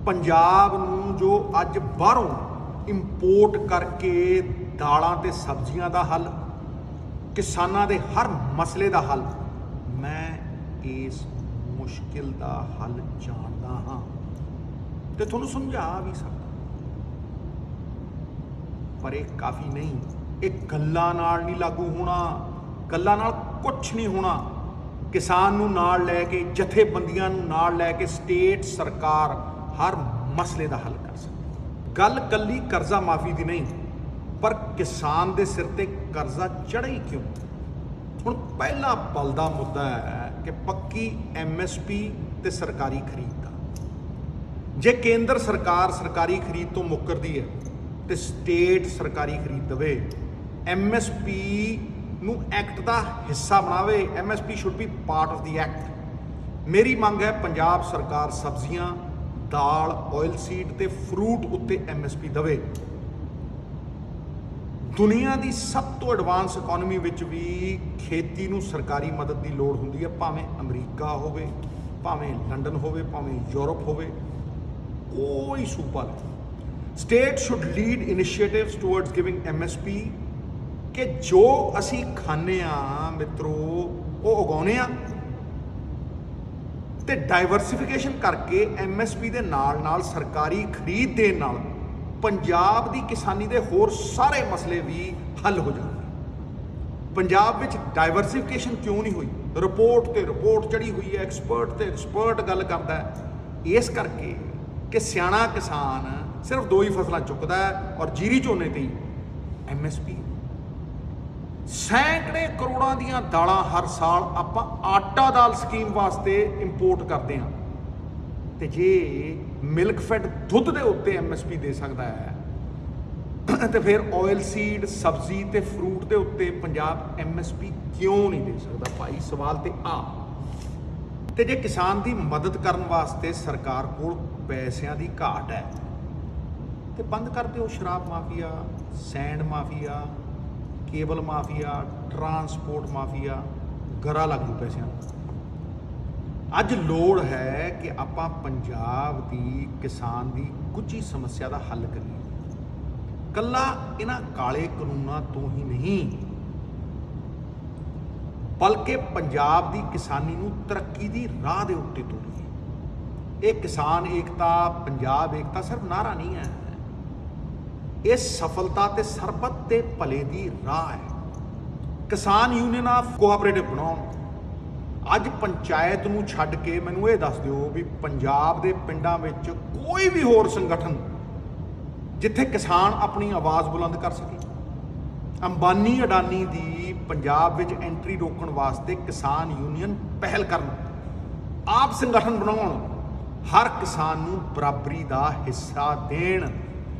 ਪੰਜਾਬ ਨੂੰ ਜੋ ਅੱਜ ਬਾਹਰੋਂ ਇੰਪੋਰਟ ਕਰਕੇ ਦਾਲਾਂ ਤੇ ਸਬਜ਼ੀਆਂ ਦਾ ਹੱਲ, ਕਿਸਾਨਾਂ ਦੇ ਹਰ ਮਸਲੇ ਦਾ ਹੱਲ। ਮੈਂ ਇਸ ਮੁਸ਼ਕਿਲ ਦਾ ਹੱਲ ਜਾਣਦਾ ਹਾਂ ਤੇ ਤੁਹਾਨੂੰ ਸਮਝਾ ਵੀ ਸਕਦਾ, ਪਰ ਇਹ ਕਾਫੀ ਨਹੀਂ। ਇਹ ਗੱਲਾਂ ਨਾਲ ਨਹੀਂ ਲਾਗੂ ਹੋਣਾ, ਗੱਲਾਂ ਨਾਲ ਕੁਛ ਨਹੀਂ ਹੋਣਾ। ਕਿਸਾਨ ਨੂੰ ਨਾਲ ਲੈ ਕੇ, ਜਥੇਬੰਦੀਆਂ ਨੂੰ ਨਾਲ ਲੈ ਕੇ ਸਟੇਟ ਸਰਕਾਰ ਹਰ ਮਸਲੇ ਦਾ ਹੱਲ ਕਰ ਸਕਦੀ। ਗੱਲ ਕੱਲੀ ਕਰਜ਼ਾ ਮਾਫੀ ਦੀ ਨਹੀਂ, ਪਰ ਕਿਸਾਨ ਦੇ ਸਿਰ ਤੇ ਕਰਜ਼ਾ ਚੜ੍ਹੇ ਹੀ ਕਿਉਂ। ਹੁਣ ਪਹਿਲਾ ਬਲਦਾ ਮੁੱਦਾ ਹੈ ਕਿ ਪੱਕੀ MSP ਤੇ ਸਰਕਾਰੀ ਖਰੀਦ ਦਾ। ਜੇ ਕੇਂਦਰ ਸਰਕਾਰ ਸਰਕਾਰੀ ਖਰੀਦ ਤੋਂ ਮੁੱਕਰਦੀ ਹੈ ਤੇ ਸਟੇਟ ਸਰਕਾਰੀ ਖਰੀਦ ਦੇਵੇ, MSP ਨੂੰ ਐਕਟ ਦਾ ਹਿੱਸਾ ਬਣਾਵੇ। MSP should be part of the act. ਮੇਰੀ ਮੰਗ ਹੈ ਪੰਜਾਬ ਸਰਕਾਰ ਸਬਜ਼ੀਆਂ, ਦਾਲ, ਆਇਲ ਸੀਡ ਤੇ ਫਰੂਟ ਉੱਤੇ MSP ਦੇਵੇ। ਦੁਨੀਆ ਦੀ ਸਭ ਤੋਂ ਐਡਵਾਂਸ ਇਕਨੋਮੀ ਵਿੱਚ ਵੀ ਖੇਤੀ ਨੂੰ ਸਰਕਾਰੀ ਮਦਦ ਦੀ ਲੋੜ ਹੁੰਦੀ ਹੈ, ਭਾਵੇਂ ਅਮਰੀਕਾ ਹੋਵੇ, ਭਾਵੇਂ ਲੰਡਨ ਹੋਵੇ, ਭਾਵੇਂ ਯੂਰਪ ਹੋਵੇ, ਕੋਈ ਸੂਬਾ ਨਹੀਂ। State should lead initiatives towards giving MSP, ਕਿ ਜੋ ਅਸੀਂ ਖਾਂਦੇ ਆ ਮਿੱਤਰੋ ਉਹ ਉਗਾਉਂਦੇ ਆ, ਤੇ ਡਾਈਵਰਸਿਫਿਕੇਸ਼ਨ ਕਰਕੇ MSP ਦੇ ਨਾਲ ਨਾਲ ਸਰਕਾਰੀ ਖਰੀਦ ਦੇਣ ਨਾਲ ਪੰਜਾਬ ਦੀ ਕਿਸਾਨੀ ਦੇ ਹੋਰ ਸਾਰੇ ਮਸਲੇ ਵੀ ਹੱਲ ਹੋ ਜਾਣਗੇ। ਪੰਜਾਬ ਵਿੱਚ ਡਾਈਵਰਸਿਫਿਕੇਸ਼ਨ ਕਿਉਂ ਨਹੀਂ ਹੋਈ? ਰਿਪੋਰਟ ਤੇ ਰਿਪੋਰਟ ਚੜੀ ਹੋਈ ਹੈ, ਐਕਸਪਰਟ ਤੇ ਐਕਸਪਰਟ ਗੱਲ ਕਰਦਾ ਹੈ, ਇਸ ਕਰਕੇ ਕਿ ਸਿਆਣਾ ਕਿਸਾਨ ਸਿਰਫ 2 ਹੀ ਫਸਲਾਂ ਚੁੱਕਦਾ ਹੈ ਔਰ ਜੀਰੀ ਝੋਨੇ ਤੇ ਹੀ MSP। ਸੈਂਕੜੇ ਕਰੋੜਾਂ ਦੀਆਂ ਦਾਲਾਂ ਹਰ ਸਾਲ ਆਪਾਂ ਆਟਾ ਦਾਲ ਸਕੀਮ ਵਾਸਤੇ ਇੰਪੋਰਟ ਕਰਦੇ ਹਾਂ, ਤੇ ਜੇ ਮਿਲਕ ਫੈਟ ਦੁੱਧ ਦੇ ਉੱਤੇ MSP ਦੇ ਸਕਦਾ ਹੈ ਤੇ ਫਿਰ ਆਇਲ ਸੀਡ, ਸਬਜ਼ੀ ਤੇ ਫਰੂਟ ਦੇ ਉੱਤੇ ਪੰਜਾਬ MSP ਕਿਉਂ ਨਹੀਂ ਦੇ ਸਕਦਾ? ਭਾਈ ਸਵਾਲ ਤੇ ਆ। ਤੇ ਜੇ ਕਿਸਾਨ ਦੀ ਮਦਦ ਕਰਨ ਵਾਸਤੇ ਸਰਕਾਰ ਕੋਲ ਪੈਸਿਆਂ ਦੀ ਘਾਟ ਹੈ ਤੇ ਬੰਦ ਕਰ ਦਿਓ ਸ਼ਰਾਬ mafia, sand mafia, cable mafia, transport mafia, ਗਰਾ ਲੱਗ ਜੂ ਪੈਸਿਆਂ ਨੂੰ। ਅੱਜ ਲੋੜ ਹੈ ਕਿ ਆਪਾਂ ਪੰਜਾਬ ਦੀ ਕਿਸਾਨ ਦੀ ਗੁੱਝੀ ਸਮੱਸਿਆ ਦਾ ਹੱਲ ਕਰੀਏ। ਕੱਲਾ ਇਹਨਾਂ ਕਾਲੇ ਕਾਨੂੰਨਾਂ ਤੋਂ ਹੀ ਨਹੀਂ, ਬਲਕਿ ਪੰਜਾਬ ਦੀ ਕਿਸਾਨੀ ਨੂੰ ਤਰੱਕੀ ਦੀ ਰਾਹ ਦੇ ਉੱਤੇ ਤੋਰੀਏ। ਇਹ ਕਿਸਾਨ ਏਕਤਾ, ਪੰਜਾਬ ਏਕਤਾ ਸਿਰਫ ਨਾਅਰਾ ਨਹੀਂ ਹੈ, ਇਹ ਸਫਲਤਾ ਤੇ ਸਰਬੱਤ ਦੇ ਭਲੇ ਦੀ ਰਾਹ ਹੈ। ਕਿਸਾਨ ਯੂਨੀਅਨ ਆਫ ਕੋਆਪਰੇਟਿਵ ਬਣਾਉਣ। ਅੱਜ ਪੰਚਾਇਤ ਨੂੰ ਛੱਡ ਕੇ ਮੈਨੂੰ ਇਹ ਦੱਸ ਦਿਓ ਵੀ ਪੰਜਾਬ ਦੇ ਪਿੰਡਾਂ ਵਿੱਚ ਕੋਈ ਵੀ ਹੋਰ ਸੰਗਠਨ ਜਿੱਥੇ ਕਿਸਾਨ ਆਪਣੀ ਆਵਾਜ਼ ਬੁਲੰਦ ਕਰ ਸਕੇ। ਅੰਬਾਨੀ ਅਡਾਨੀ ਦੀ ਪੰਜਾਬ ਵਿੱਚ ਐਂਟਰੀ ਰੋਕਣ ਵਾਸਤੇ ਕਿਸਾਨ ਯੂਨੀਅਨ ਪਹਿਲ ਕਰਨ, ਆਪ ਸੰਗਠਨ ਬਣਾਉਣ, ਹਰ ਕਿਸਾਨ ਨੂੰ ਬਰਾਬਰੀ ਦਾ ਹਿੱਸਾ ਦੇਣ।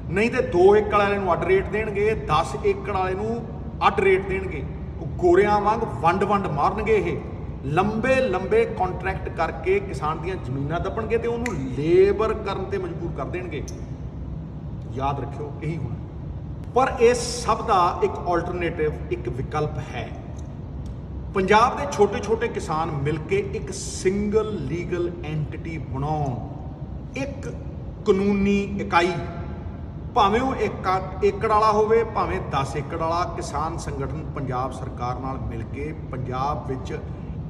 ਨਹੀਂ ਤੇ 2 ਏਕੜ ਵਾਲੇ ਨੂੰ ਅੱਡ ਰੇਟ ਦੇਣਗੇ, 10 ਏਕੜ ਵਾਲੇ ਨੂੰ ਅੱਡ ਰੇਟ ਦੇਣਗੇ। ਉਹ ਗੋਰਿਆਂ ਵਾਂਗ ਵੰਡ ਮਾਰਨਗੇ। ਇਹ ਲੰਬੇ ਕੰਟਰੈਕਟ ਕਰਕੇ ਕਿਸਾਨ ਦੀਆਂ ਜ਼ਮੀਨਾਂ ਦੱਬਣਗੇ ਤੇ ਉਹਨੂੰ ਲੇਬਰ ਕਰਨ ਤੇ ਮਜਬੂਰ ਕਰ ਦੇਣਗੇ। ਯਾਦ ਰੱਖਿਓ, ਇਹੀ ਹੋਣਾ। ਪਰ ਇਸ ਸਭ ਦਾ ਇੱਕ ਆਲਟਰਨੇਟਿਵ, ਇੱਕ ਵਿਕਲਪ ਹੈ। ਪੰਜਾਬ ਦੇ ਛੋਟੇ ਕਿਸਾਨ ਮਿਲ ਕੇ ਇੱਕ ਸਿੰਗਲ ਲੀਗਲ ਐਂਟੀਟੀ ਬਣਾਉਣ, ਇੱਕ ਕਾਨੂੰਨੀ ਇਕਾਈ, ਭਾਵੇਂ ਉਹ 1 ਏਕੜ ਵਾਲਾ ਹੋਵੇ, ਭਾਵੇਂ 10 ਏਕੜ ਵਾਲਾ ਕਿਸਾਨ ਸੰਗਠਨ ਪੰਜਾਬ ਸਰਕਾਰ ਨਾਲ ਮਿਲ ਕੇ ਪੰਜਾਬ ਵਿੱਚ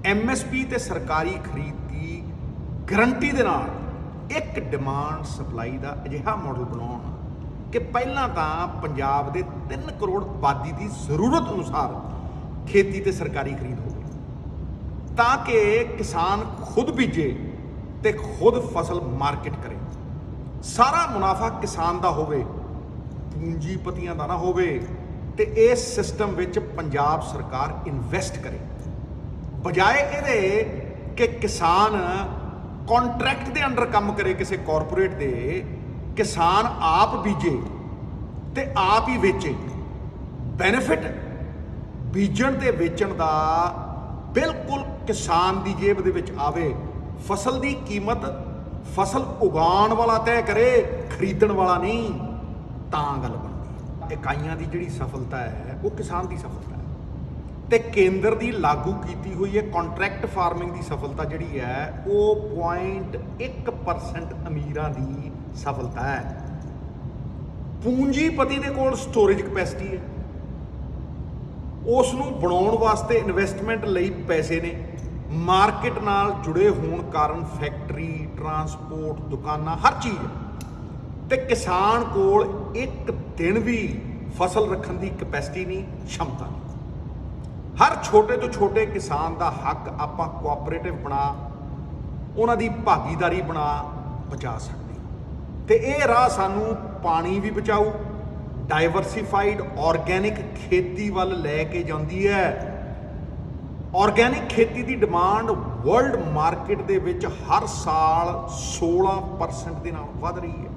MSP ਤੇ ਸਰਕਾਰੀ ਖਰੀਦ ਦੀ ਗਰੰਟੀ ਦੇ ਨਾਲ ਇੱਕ ਡਿਮਾਂਡ ਸਪਲਾਈ ਦਾ ਅਜਿਹਾ ਮਾਡਲ ਬਣਾਉਣ ਕਿ ਪਹਿਲਾਂ ਤਾਂ ਪੰਜਾਬ ਦੇ 3 ਕਰੋੜ ਆਬਾਦੀ ਦੀ ਜ਼ਰੂਰਤ ਅਨੁਸਾਰ ਖੇਤੀ ਤੇ ਸਰਕਾਰੀ ਖਰੀਦ ਹੋਵੇ, ਤਾਂ ਕਿ ਕਿਸਾਨ ਖੁਦ ਬੀਜੇ ਤੇ ਖੁਦ ਫਸਲ ਮਾਰਕੀਟ ਕਰੇ। ਸਾਰਾ ਮੁਨਾਫਾ ਕਿਸਾਨ ਦਾ ਹੋਵੇ, ਪੂੰਜੀਪਤੀਆਂ ਦਾ ਨਾ ਹੋਵੇ, ਤੇ ਇਸ ਸਿਸਟਮ ਵਿੱਚ ਪੰਜਾਬ ਸਰਕਾਰ ਇਨਵੈਸਟ ਕਰੇ, ਬਜਾਏ ਇਹਦੇ ਕਿ ਕਿਸਾਨ ਕੰਟਰੈਕਟ ਦੇ ਅੰਡਰ ਕੰਮ ਕਰੇ ਕਿਸੇ ਕਾਰਪੋਰੇਟ ਦੇ। ਕਿਸਾਨ ਆਪ ਬੀਜੇ ਤੇ ਆਪ ਹੀ ਵੇਚੇ। ਬੈਨੀਫਿਟ ਬੀਜਣ ਤੇ ਵੇਚਣ ਦਾ ਬਿਲਕੁਲ ਕਿਸਾਨ ਦੀ ਜੇਬ ਦੇ ਵਿੱਚ ਆਵੇ। ਫਸਲ ਦੀ ਕੀਮਤ ਫਸਲ ਉਗਾਉਣ ਵਾਲਾ ਤੈਅ ਕਰੇ, ਖਰੀਦਣ ਵਾਲਾ ਨਹੀਂ, ਤਾਂ ਗੱਲ ਬਣਦੀ। ਇਕਾਈਆਂ ਦੀ ਜਿਹੜੀ ਸਫਲਤਾ ਹੈ ਉਹ ਕਿਸਾਨ ਦੀ ਸਫਲਤਾ ਹੈ, ਤੇ ਕੇਂਦਰ ਦੀ ਲਾਗੂ ਕੀਤੀ ਹੋਈ ਹੈ ਕੰਟਰੈਕਟ ਫਾਰਮਿੰਗ ਦੀ ਸਫਲਤਾ ਜਿਹੜੀ ਹੈ ਉਹ 0.1% ਅਮੀਰਾਂ ਦੀ ਸਫਲਤਾ ਹੈ। ਪੂੰਜੀਪਤੀ ਦੇ ਕੋਲ ਸਟੋਰੇਜ ਕਪੈਸਿਟੀ ਹੈ, ਉਸ ਨੂੰ ਬਣਾਉਣ ਵਾਸਤੇ ਇਨਵੈਸਟਮੈਂਟ ਲਈ ਪੈਸੇ ਨੇ, ਮਾਰਕੀਟ ਨਾਲ ਜੁੜੇ ਹੋਣ ਕਾਰਨ ਫੈਕਟਰੀ, ਟਰਾਂਸਪੋਰਟ, ਦੁਕਾਨਾਂ, ਹਰ ਚੀਜ਼, ਤੇ ਕਿਸਾਨ ਕੋਲ ਇੱਕ ਦਿਨ ਵੀ ਫਸਲ ਰੱਖਣ ਦੀ ਕਪੈਸਿਟੀ ਨਹੀਂ, क्षमता ਨਹੀਂ। ਹਰ ਛੋਟੇ ਤੋਂ ਛੋਟੇ ਕਿਸਾਨ ਦਾ ਹੱਕ ਆਪਾਂ ਕੋਆਪਰੇਟਿਵ ਬਣਾ, ਉਹਨਾਂ ਦੀ ਭਾਗੀਦਾਰੀ ਬਣਾ ਬਚਾ ਸਕਦੇ। ਤੇ ਇਹ ਰਾਹ ਸਾਨੂੰ ਪਾਣੀ ਵੀ ਬਚਾਊ, ਡਾਈਵਰਸੀਫਾਈਡ ਆਰਗੈਨਿਕ ਖੇਤੀ ਵੱਲ ਲੈ ਕੇ ਜਾਂਦੀ ਹੈ। ਆਰਗੈਨਿਕ ਖੇਤੀ ਦੀ ਡਿਮਾਂਡ ਵਰਲਡ ਮਾਰਕੀਟ ਦੇ ਵਿੱਚ ਹਰ ਸਾਲ 16% ਦੇ ਨਾਲ ਵੱਧ ਰਹੀ ਹੈ।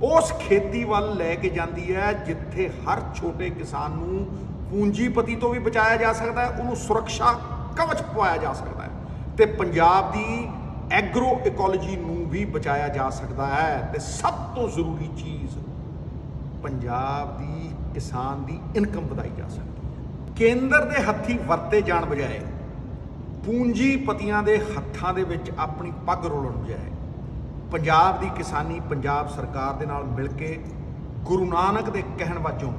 ਉਸ ਖੇਤੀ ਵੱਲ ਲੈ ਕੇ ਜਾਂਦੀ ਹੈ ਜਿੱਥੇ ਹਰ ਛੋਟੇ ਕਿਸਾਨ ਨੂੰ ਪੂੰਜੀਪਤੀ ਤੋਂ ਵੀ ਬਚਾਇਆ ਜਾ ਸਕਦਾ ਹੈ, ਉਹਨੂੰ ਸੁਰੱਖਿਆ ਕਵਚ ਪਵਾਇਆ ਜਾ ਸਕਦਾ ਹੈ, ਤੇ ਪੰਜਾਬ ਦੀ ਐਗਰੋ ਇਕੋਲੋਜੀ ਨੂੰ ਵੀ ਬਚਾਇਆ ਜਾ ਸਕਦਾ ਹੈ। ਤੇ ਸਭ ਤੋਂ ਜ਼ਰੂਰੀ ਚੀਜ਼ ਪੰਜਾਬ ਦੀ ਕਿਸਾਨ ਦੀ ਇਨਕਮ ਵਧਾਈ ਜਾ ਸਕਦੀ ਹੈ। ਕੇਂਦਰ ਦੇ ਹੱਥੀਂ ਵਰਤੇ ਜਾਣ ਬਜਾਏ ਪੂੰਜੀਪਤੀਆਂ ਦੇ ਹੱਥਾਂ ਦੇ ਵਿੱਚ ਆਪਣੀ ਪੱਗ ਰੋਲਣ ਬਜਾਏ ਪੰਜਾਬ ਦੀ ਕਿਸਾਨੀ ਪੰਜਾਬ ਸਰਕਾਰ ਦੇ ਨਾਲ ਮਿਲ ਕੇ ਗੁਰੂ ਨਾਨਕ ਦੇ ਕਹਿਣ ਵਜੋਂ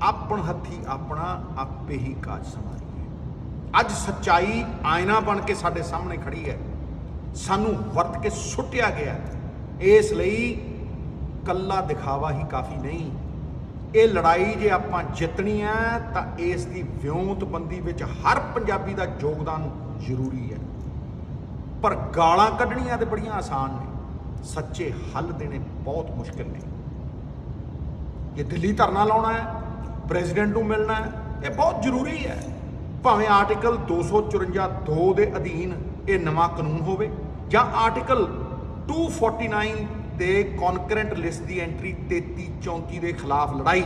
ਆਪਣ ਹੱਥੀ ਆਪਣਾ ਆਪੇ ਹੀ ਕਾਜ ਸੰਭਾਲੀਏ। ਅੱਜ ਸੱਚਾਈ ਆਇਨਾ ਬਣ ਕੇ ਸਾਡੇ ਸਾਹਮਣੇ ਖੜੀ ਹੈ, ਸਾਨੂੰ ਵਰਤ ਕੇ ਸੁੱਟਿਆ ਗਿਆ। ਇਸ ਲਈ ਕੱਲਾ ਦਿਖਾਵਾ ਹੀ ਕਾਫੀ ਨਹੀਂ। ਇਹ ਲੜਾਈ ਜੇ ਆਪਾਂ ਜਿੱਤਣੀ ਹੈ ਤਾਂ ਇਸ ਦੀ ਵਿਉਂਤਬੰਦੀ ਵਿੱਚ ਹਰ ਪੰਜਾਬੀ ਦਾ ਯੋਗਦਾਨ ਜ਼ਰੂਰੀ ਹੈ। ਪਰ ਗਾਲਾਂ ਕੱਢਣੀਆਂ ਤੇ ਬੜੀਆਂ ਆਸਾਨ ਨੇ, ਸੱਚੇ ਹੱਲ ਦੇਣੇ ਬਹੁਤ ਮੁਸ਼ਕਿਲ ਨੇ। ਜੇ ਦਿੱਲੀ ਧਰਨਾ ਲਾਉਣਾ ਹੈ, ਪ੍ਰੈਜ਼ੀਡੈਂਟ ਨੂੰ ਮਿਲਣਾ ਹੈ, ਇਹ ਬਹੁਤ ਜ਼ਰੂਰੀ ਹੈ। ਭਾਵੇਂ ਆਰਟੀਕਲ 254(2) ਦੇ ਅਧੀਨ ਇਹ ਨਵਾਂ ਕਾਨੂੰਨ ਹੋਵੇ ਜਾਂ ਆਰਟੀਕਲ 249 ਦੇ ਕੌਨਕਰੈਂਟ ਲਿਸਟ ਦੀ ਐਂਟਰੀ 3334 ਦੇ ਖਿਲਾਫ ਲੜਾਈ,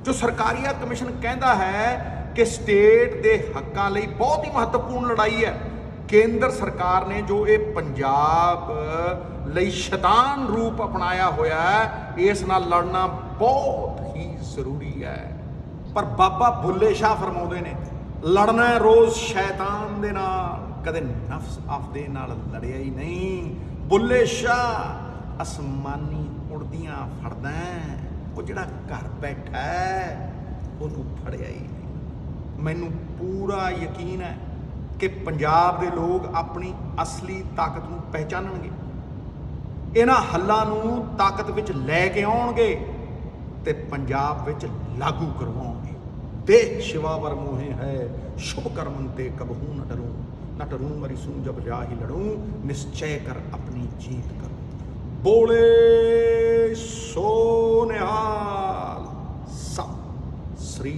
ਜੋ ਸਰਕਾਰੀਆ ਕਮਿਸ਼ਨ ਕਹਿੰਦਾ ਹੈ ਕਿ ਸਟੇਟ ਦੇ ਹੱਕਾਂ ਲਈ ਬਹੁਤ ਹੀ ਮਹੱਤਵਪੂਰਨ ਲੜਾਈ ਹੈ। ਕੇਂਦਰ ਸਰਕਾਰ ਨੇ ਜੋ ਇਹ ਪੰਜਾਬ ਲਈ ਸ਼ੈਤਾਨ ਰੂਪ ਅਪਣਾਇਆ ਹੋਇਆ ਹੈ, ਇਸ ਨਾਲ ਲੜਨਾ ਬਹੁਤ ਹੀ ਜ਼ਰੂਰੀ ਹੈ। ਪਰ ਬਾਬਾ ਬੁੱਲੇ ਸ਼ਾਹ ਫਰਮਾਉਂਦੇ ਨੇ, ਲੜਨਾ ਹੈ ਰੋਜ਼ ਸ਼ੈਤਾਨ ਦੇ ਨਾਲ, ਕਦੇ ਨਫਸ ਆਪਦੇ ਨਾਲ ਲੜਿਆ ਹੀ ਨਹੀਂ। ਬੁੱਲੇ ਸ਼ਾਹ ਅਸਮਾਨੀ ਉੜਦੀਆਂ ਫੜਦਾ, ਉਹ ਜਿਹੜਾ ਘਰ ਬੈਠਾ ਹੈ ਉਹਨੂੰ ਫੜਿਆ ਹੀ ਨਹੀਂ। ਮੈਨੂੰ ਪੂਰਾ ਯਕੀਨ ਹੈ ਕਿ ਪੰਜਾਬ ਦੇ ਲੋਕ ਆਪਣੀ ਅਸਲੀ ਤਾਕਤ ਨੂੰ ਪਹਿਚਾਨਣਗੇ, ਇਹਨਾਂ ਹੱਲਾਂ ਨੂੰ ਤਾਕਤ ਵਿੱਚ ਲੈ ਕੇ ਆਉਣਗੇ ਤੇ ਪੰਜਾਬ ਵਿੱਚ ਲਾਗੂ ਕਰਵਾਉਣਗੇ। ਦੇਖ शिवावर मोहे है शुभ कर्मन ते कबहू न डरूं मरी सूं जब जाहि लड़ूं निश्चय कर अपनी जीत करूं। बोले सो निहाल। सत श्री